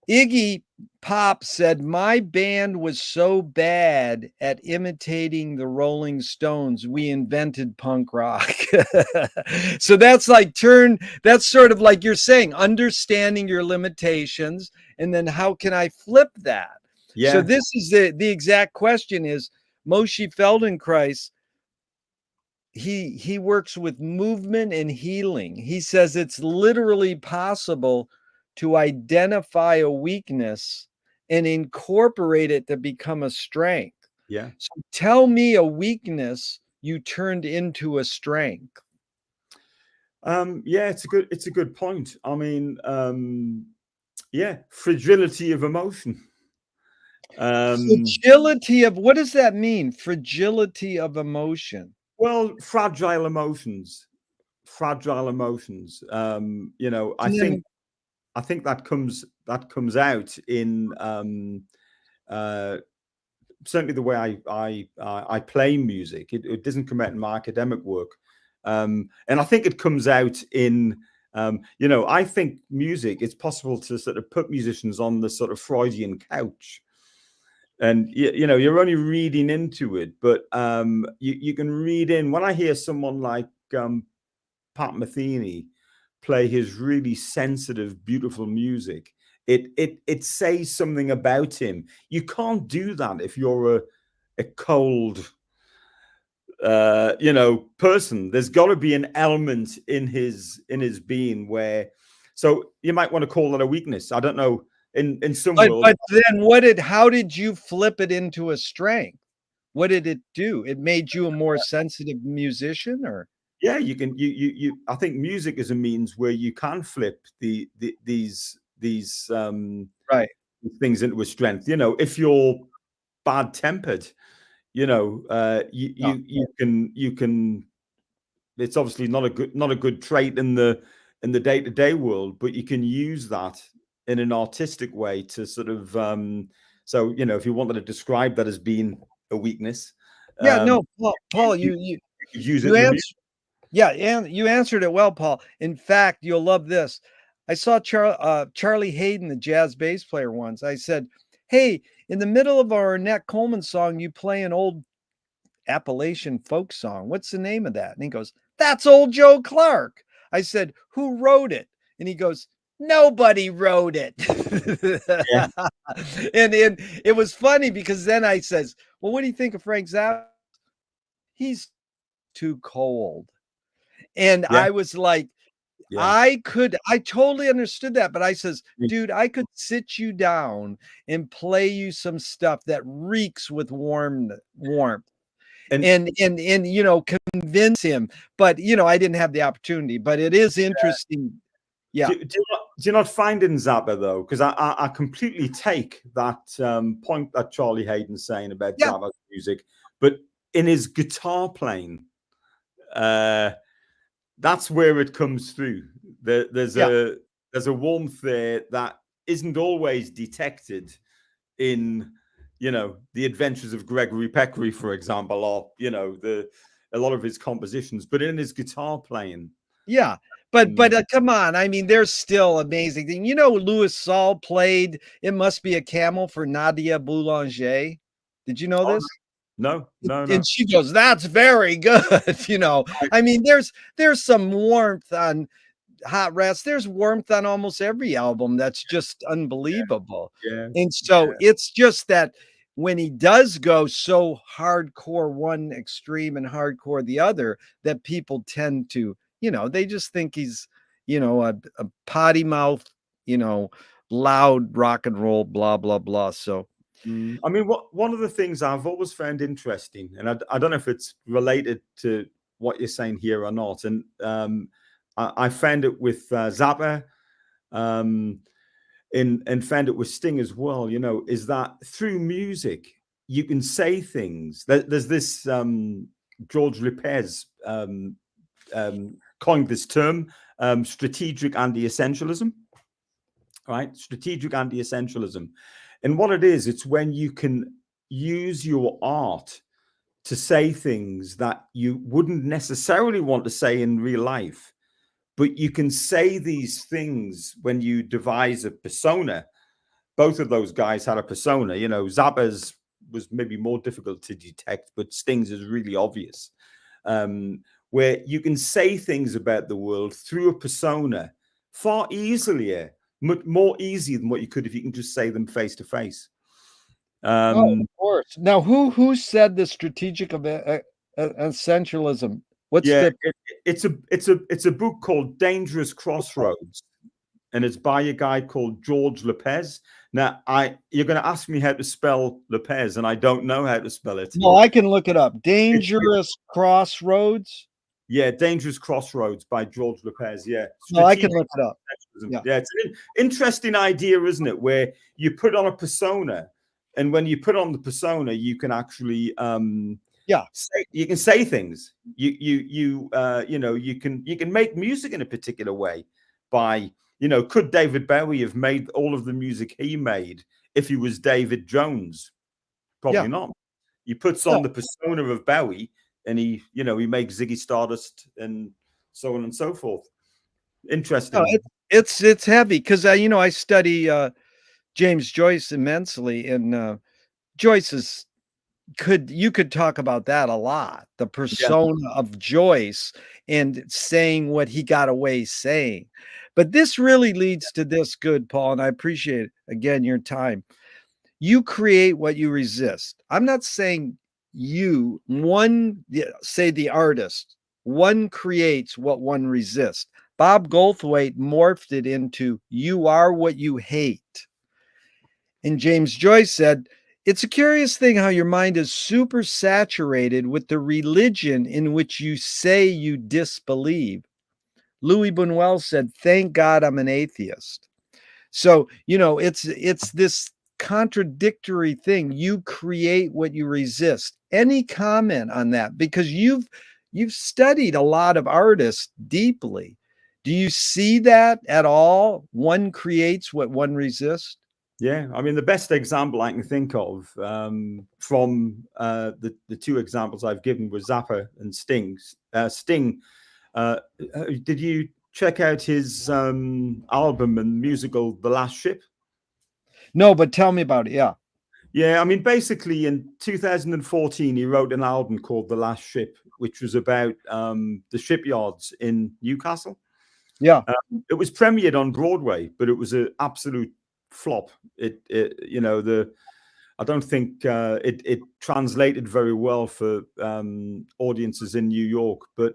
Iggy Pop said, my band was so bad at imitating the Rolling Stones, we invented punk rock. So that's that's sort of like you're saying, understanding your limitations. And then how can I flip that? So Yeah, this is the exact question is Moshe Feldenkrais, he works with movement and healing. He says it's literally possible to identify a weakness and incorporate it to become a strength. yeah. So tell me a weakness you turned into a strength. Yeah, it's a good point. I mean, yeah, fragility of emotion. Fragility of what does that mean? Fragility of emotion. Well, fragile emotions, fragile emotions. And then I think that comes out in uh, certainly the way I play music. It doesn't come out in my academic work, and I think it comes out in I think music. It's possible to sort of put musicians on the sort of Freudian couch, and you're only reading into it, but you can read in. When I hear someone like Pat Metheny play his really sensitive, beautiful music, it says something about him. You can't do that if you're a cold person. There's got to be an element in his being where, so you might want to call that a weakness. I don't know. In some world, but then how did you flip it into a strength? What did it do? It made you a more sensitive musician or yeah, you can I think music is a means where you can flip these right. things into a strength. If you're bad tempered, Yeah. you can. It's obviously not a good trait in the day-to-day world, but you can use that in an artistic way to sort of so if you wanted to describe that as being a weakness, Yeah, um no, Paul, you could use it you in the music. answered yeah, and you answered it well, Paul. In fact, you'll love this. I saw Charlie Hayden, the jazz bass player, once. I said, "Hey, in the middle of our Annette Coleman song, you play an old Appalachian folk song. What's the name of that?" And he goes, "That's old Joe Clark." I said, "Who wrote it?" And he goes, "Nobody wrote it." Yeah, And it was funny because then I says, "Well, what do you think of Frank Zappa?" He's too cold. And yeah, I was like, yeah. I totally understood that, but I says, dude, I could sit you down and play you some stuff that reeks with warmth And and convince him. But I didn't have the opportunity. But it is interesting. Yeah. do you not find in Zappa though? Because I completely take that point that Charlie Hayden's saying about Yeah. Zappa's music, but in his guitar playing, uh, that's where it comes through. Yeah. There's a warmth there that isn't always detected in the Adventures of Gregory Peccary, for example, or a lot of his compositions, but in his guitar playing. Yeah. But um, come on. I mean, there's still amazing thing. Louis Saul played It Must Be a Camel for Nadia Boulanger. Did you know oh, this? no, no, no. And she goes, "That's very good." I mean, there's some warmth on Hot Rats. There's warmth on almost every album. That's just unbelievable. Yeah, And so yeah, it's just that when he does go so hardcore one extreme and hardcore the other, that people tend to, they just think he's, a potty mouth, loud rock and roll, blah, blah, blah. So, I mean, one of the things I've always found interesting, and I don't know if it's related to what you're saying here or not, and I found it with Zappa, um, and found it with Sting as well. Is that through music you can say things. There's this George Lopez coined this term, strategic anti-essentialism. Right, strategic anti-essentialism. And what it is, it's when you can use your art to say things that you wouldn't necessarily want to say in real life, but you can say these things when you devise a persona. Both of those guys had a persona. Zappa's was maybe more difficult to detect, but Sting's is really obvious, where you can say things about the world through a persona far easier, much more easy than what you could if you can just say them face to face. oh, of course. Now, who said the strategic of essentialism? What's Yeah, the it's a book called Dangerous Crossroads, and it's by a guy called George Lopez. Now, you're going to ask me how to spell Lopez, and I don't know how to spell it. No, I can look it up. It's, Dangerous Crossroads. yeah, Dangerous Crossroads by George Lopez. Yeah, No, I can strategic. look it up. Yeah. Yeah, it's an interesting idea, isn't it? Where you put on a persona, and when you put on the persona, you can actually Yeah. you can say things. You can make music in a particular way by, could David Bowie have made all of the music he made if he was David Jones? Probably Yeah. not. He puts on the persona of Bowie, and he makes Ziggy Stardust and so on and so forth. Interesting. No, it's heavy because I study James Joyce immensely, and Joyce you could talk about that a lot. The Yeah. persona of Joyce and saying what he got away saying. But this really leads to this, good, Paul, and I appreciate again your time. You create what you resist. I'm not saying say the artist, one creates what one resists. Bob Goldthwait morphed it into you are what you hate. And James Joyce said, it's a curious thing how your mind is super saturated with the religion in which you say you disbelieve. Louis Buñuel said, thank God I'm an atheist. So, it's this contradictory thing. You create what you resist. Any comment on that? Because you've studied a lot of artists deeply. Do you see that at all? One creates what one resists. Yeah, I mean, the best example I can think of from the two examples I've given was Zappa and Sting. Sting, did you check out his album and musical, The Last Ship? No, but tell me about it. Yeah. Yeah, I mean, basically in 2014, he wrote an album called The Last Ship, which was about the shipyards in Newcastle. Yeah. It was premiered on Broadway, but it was an absolute flop. I don't think it translated very well for audiences in New York, but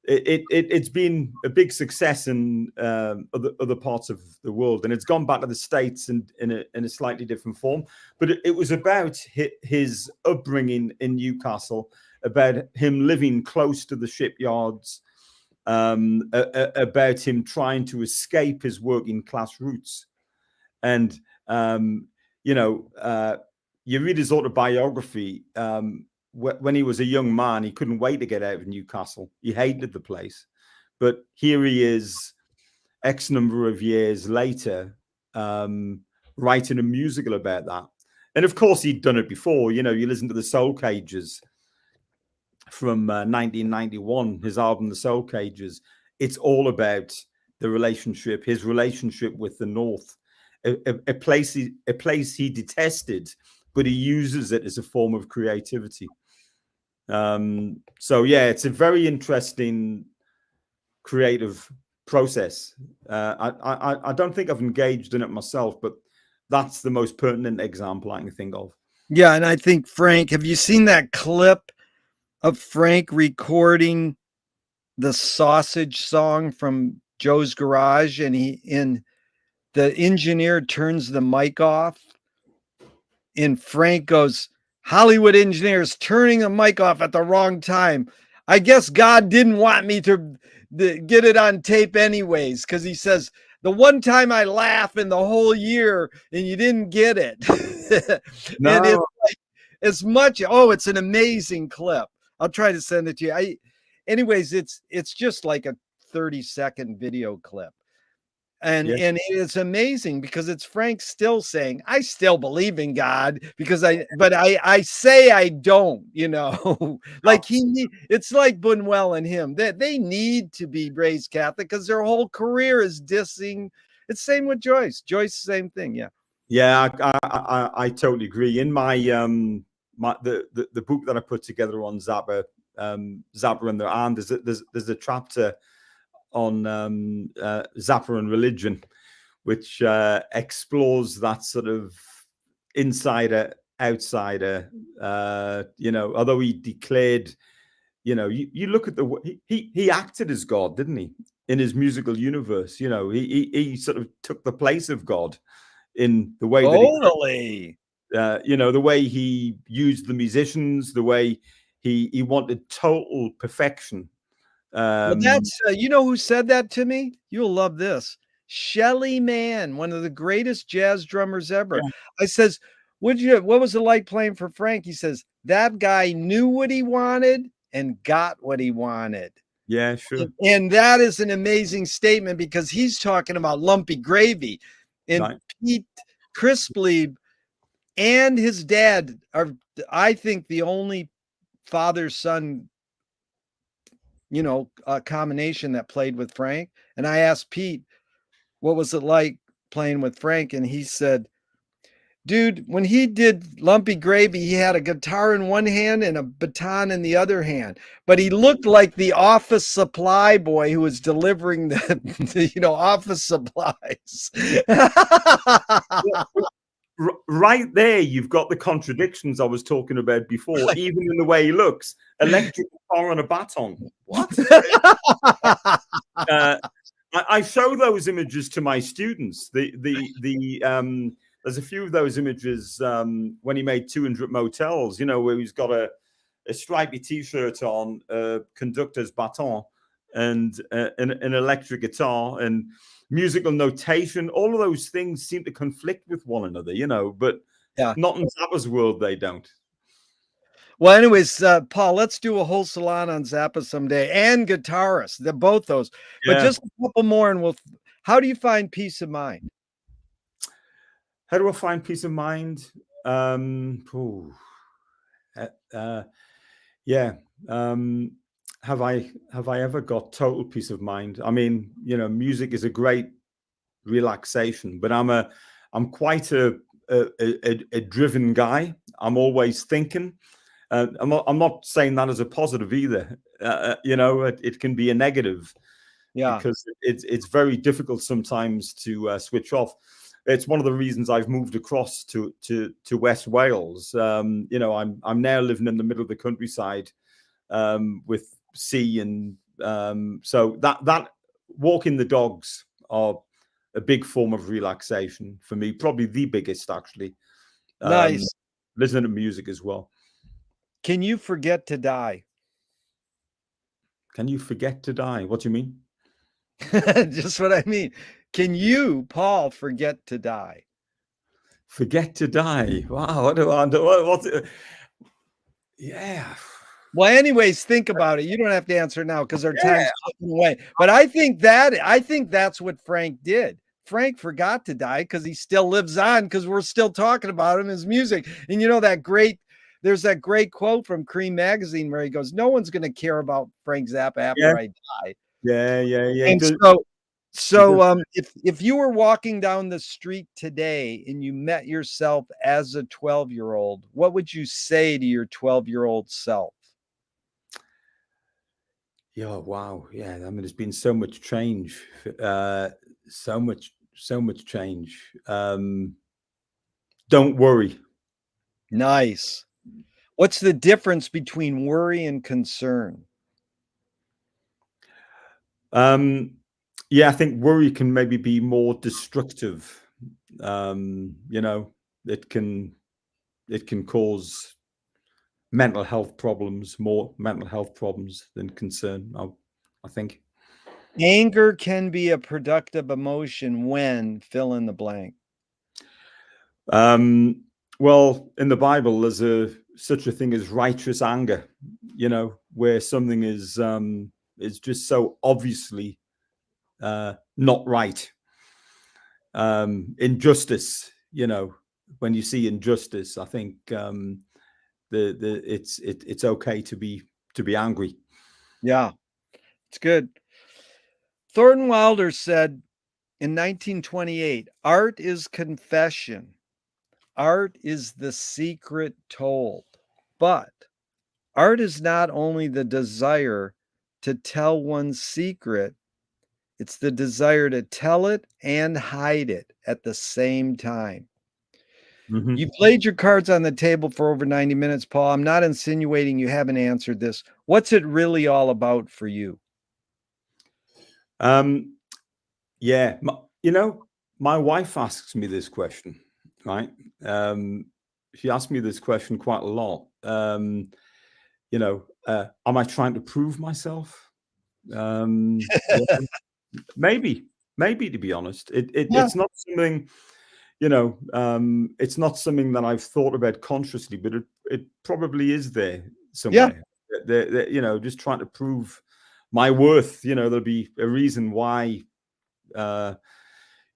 it's been a big success in other parts of the world, and it's gone back to the States in a slightly different form. But it was about his upbringing in Newcastle, about him living close to the shipyards, about him trying to escape his working class roots. And you read his autobiography. When he was a young man, he couldn't wait to get out of Newcastle. He hated the place. But here he is, X number of years later, writing a musical about that. And of course, he'd done it before. You listen to the Soul Cages from 1991, his album, The Soul Cages. It's all about his relationship with the North, a place he detested, but he uses it as a form of creativity. So yeah, it's a very interesting creative process. I don't think I've engaged in it myself, but that's the most pertinent example I can think of. Yeah, and I think Frank, have you seen that clip of Frank recording the Sausage song from Joe's Garage, and the engineer turns the mic off, and Frank goes, Hollywood engineers turning the mic off at the wrong time. I guess God didn't want me to get it on tape anyways, because he says, the one time I laugh in the whole year and you didn't get it. And it's No, like as much, oh, it's an amazing clip. I'll try to send it to you. Anyways, it's just like a 30-second video clip. And yeah, it's amazing because it's Frank still saying, I still believe in God because but I say I don't, like it's like Buñuel and him that they need to be raised Catholic because their whole career is dissing. It's same with Joyce. Joyce, same thing. Yeah. yeah, I totally agree. In my the book that I put together on Zappa, Zappa and their arm, there's a chapter on Zappa and religion, which explores that sort of insider outsider. Although he declared, you look at he acted as God, didn't he? In his musical universe, he sort of took the place of God in the way that Totally. the way he used the musicians, the way he wanted total perfection. Well, that's you know who said that to me? You'll love this. Shelly Manne, one of the greatest jazz drummers ever. Yeah, I says, what was it like playing for Frank? He says, that guy knew what he wanted and got what he wanted. yeah, sure, And that is an amazing statement because he's talking about lumpy gravy. And right. Pete Crisply and his dad are, I think, the only father-son a combination that played with Frank. And I asked Pete, what was it like playing with Frank? And he said, dude, when he did Lumpy Gravy, he had a guitar in one hand and a baton in the other hand, but he looked like the office supply boy who was delivering the office supplies. Right there, you've got the contradictions I was talking about before, even in the way he looks. Electric guitar on a baton. What? uh, I show those images to my students. There's a few of those images when he made 200 Motels, where he's got a stripy T-shirt on, a conductor's baton, and an electric guitar and musical notation. All of those things seem to conflict with one another, but Yeah. not in Zappa's world, they don't. Well, anyways, Paul, let's do a whole salon on Zappa someday and guitarists. They're both those, but Yeah. just a couple more, and how do you find peace of mind? How do I find peace of mind? Yeah. Have I ever got total peace of mind? I mean, music is a great relaxation, but I'm quite a driven guy. I'm always thinking. I'm not saying that as a positive either. It can be a negative Yeah. because it's very difficult sometimes to switch off. It's one of the reasons I've moved across to West Wales. I'm now living in the middle of the countryside with sea, and so that walking the dogs are a big form of relaxation for me, probably the biggest actually. Nice. Listening to music as well. Can you forget to die? Can you forget to die? What do you mean? Just what I mean. Can you, Paul, forget to die? Forget to die. Wow. What do I do? What, yeah. Well, anyways, think about it. You don't have to answer now because our Yeah. time's ticking away. But I think that's what Frank did. Frank forgot to die because he still lives on because we're still talking about him, his music. And there's that great quote from Cream magazine where he goes, no one's going to care about Frank Zappa after I die. Yeah. And if you were walking down the street today and you met yourself as a 12-year-old, what would you say to your 12-year-old self? Yeah, wow. Yeah, I mean, there's been so much change, so much change. don't worry. Nice. What's the difference between worry and concern? Yeah, I think worry can maybe be more destructive. You know, it can cause mental health problems, more mental health problems than concern. I think. Anger can be a productive emotion when fill in the blank. Um, well, in the Bible, there's such a thing as righteous anger. You know, where something is just so obviously not right. Injustice. You know, when you see injustice, I think it's okay to be angry. Yeah, it's good. Thornton Wilder said in 1928, art is confession. Art is the secret told. But art is not only the desire to tell one's secret, it's the desire to tell it and hide it at the same time. Mm-hmm. You've laid your cards on the table for over 90 minutes, Paul. I'm not insinuating you haven't answered this. What's it really all about for you? Yeah, my wife asks me this question, right? Um, she asks me this question quite a lot. Am I trying to prove myself? Yeah, maybe, to be honest, Yeah, it's not something, it's not something that I've thought about consciously, but it probably is there yeah. somewhere. Just trying to prove my worth. There'll be a reason why.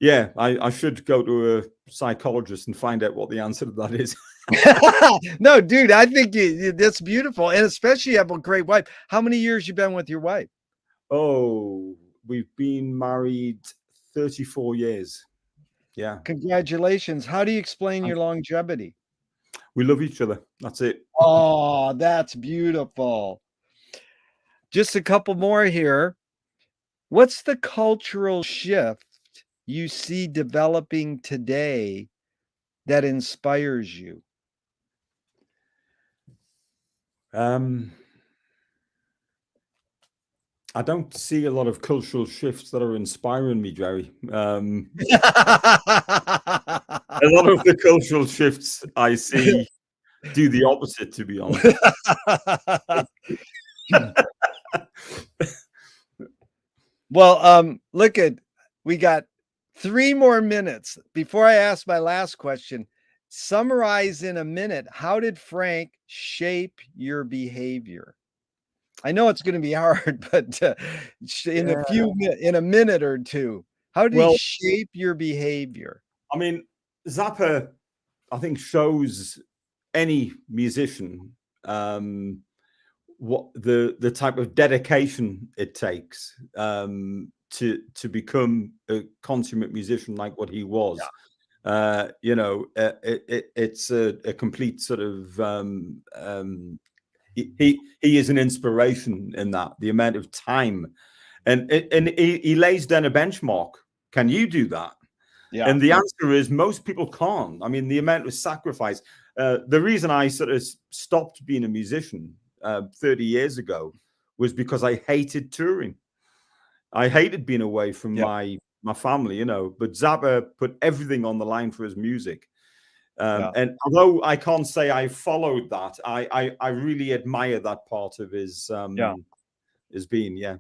Yeah, I should go to a psychologist and find out what the answer to that is. No, dude, I think that's beautiful. And especially you have a great wife. How many years you been with your wife? Oh, we've been married 34 years. Yeah. Congratulations. How do you explain your longevity? We love each other. That's it. Oh, that's beautiful. Just a couple more here. What's the cultural shift you see developing today that inspires you? Um, I don't see a lot of cultural shifts that are inspiring me, Jerry. A lot of the cultural shifts I see do the opposite, to be honest. Well, look at we got 3 more minutes. Before I ask my last question, summarize in a minute, how did Frank shape your behavior? I know it's gonna be hard, but, Yeah. in a minute or 2, how did he Well, shape your behavior? I mean, Zappa, I think, shows any musician what the type of dedication it takes to become a consummate musician like what he was. It's a complete sort of he is an inspiration in that, the amount of time, and he lays down a benchmark. Can you do that? Yeah, And the answer is most people can't. I mean, the amount of sacrifice. The reason I sort of stopped being a musician 30 years ago was because I hated touring. I hated being away from yeah, my family, But Zappa put everything on the line for his music. yeah, And although I can't say I followed that, I really admire that part of yeah. his being. Yeah.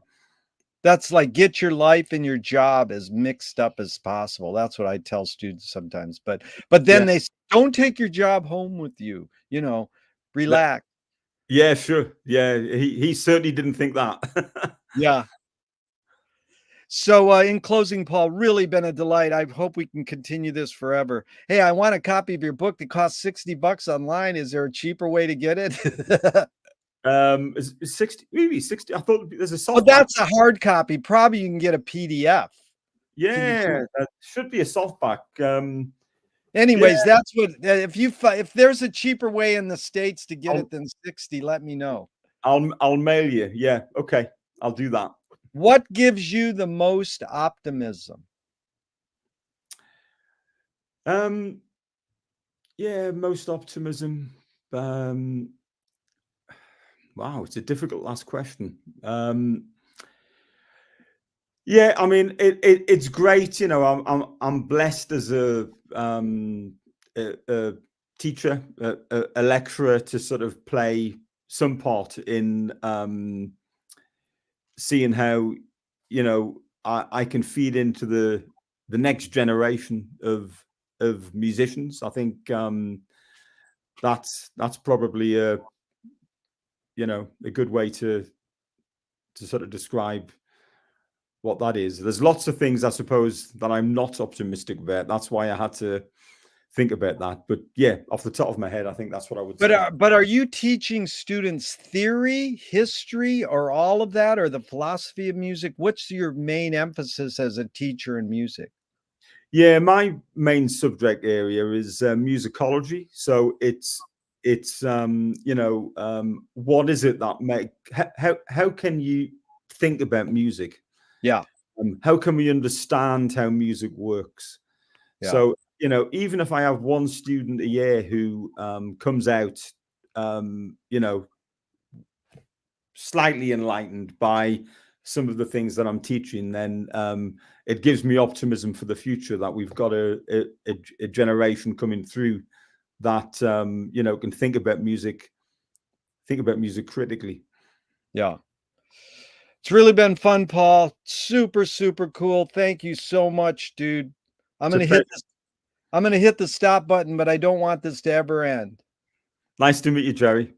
That's like get your life and your job as mixed up as possible. That's what I tell students sometimes, but then Yeah. they don't take your job home with you, That- relax. yeah, sure. Yeah. He certainly didn't think that. Yeah. So, in closing, Paul, really been a delight. I hope we can continue this forever. Hey, I want a copy of your book that costs $60 online. Is there a cheaper way to get it? Is 60, maybe 60. I thought there's a Well, softback. that's a hard copy. Probably you can get a PDF. Can you Yeah, do that should be a softback. Yeah, anyways, that's what if there's a cheaper way in the States to get I'll it than 60, let me know. I'll mail you. Yeah, okay, I'll do that. What gives you the most optimism? Um, Yeah, most optimism. Wow, it's a difficult last question. Yeah, I mean, it's great. You know, I'm blessed as a teacher, a lecturer, to sort of play some part in seeing how, you know, I can feed into the next generation of musicians. I think that's probably a, you know, a good way to sort of describe what that is. There's lots of things, I suppose, that I'm not optimistic about. That's why I had to think about that. But yeah, off the top of my head, I think that's what I would say. But are you teaching students theory, history, or all of that, or the philosophy of music? What's your main emphasis as a teacher in music? Yeah, my main subject area is musicology. So it's you know, what is it that make how can you think about music? Yeah, How can we understand how music works? yeah, So, you know, even if I have one student a year who comes out, you know, slightly enlightened by some of the things that I'm teaching, then it gives me optimism for the future that we've got a generation coming through that you know, can think about music critically. yeah. It's really been fun, Paul. Super, super cool. Thank you so much, dude. I'm It's a gonna hit pleasure. this. I'm gonna hit the stop button, but I don't want this to ever end. Nice to meet you, Jerry.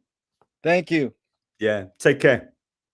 Thank you. Yeah, take care.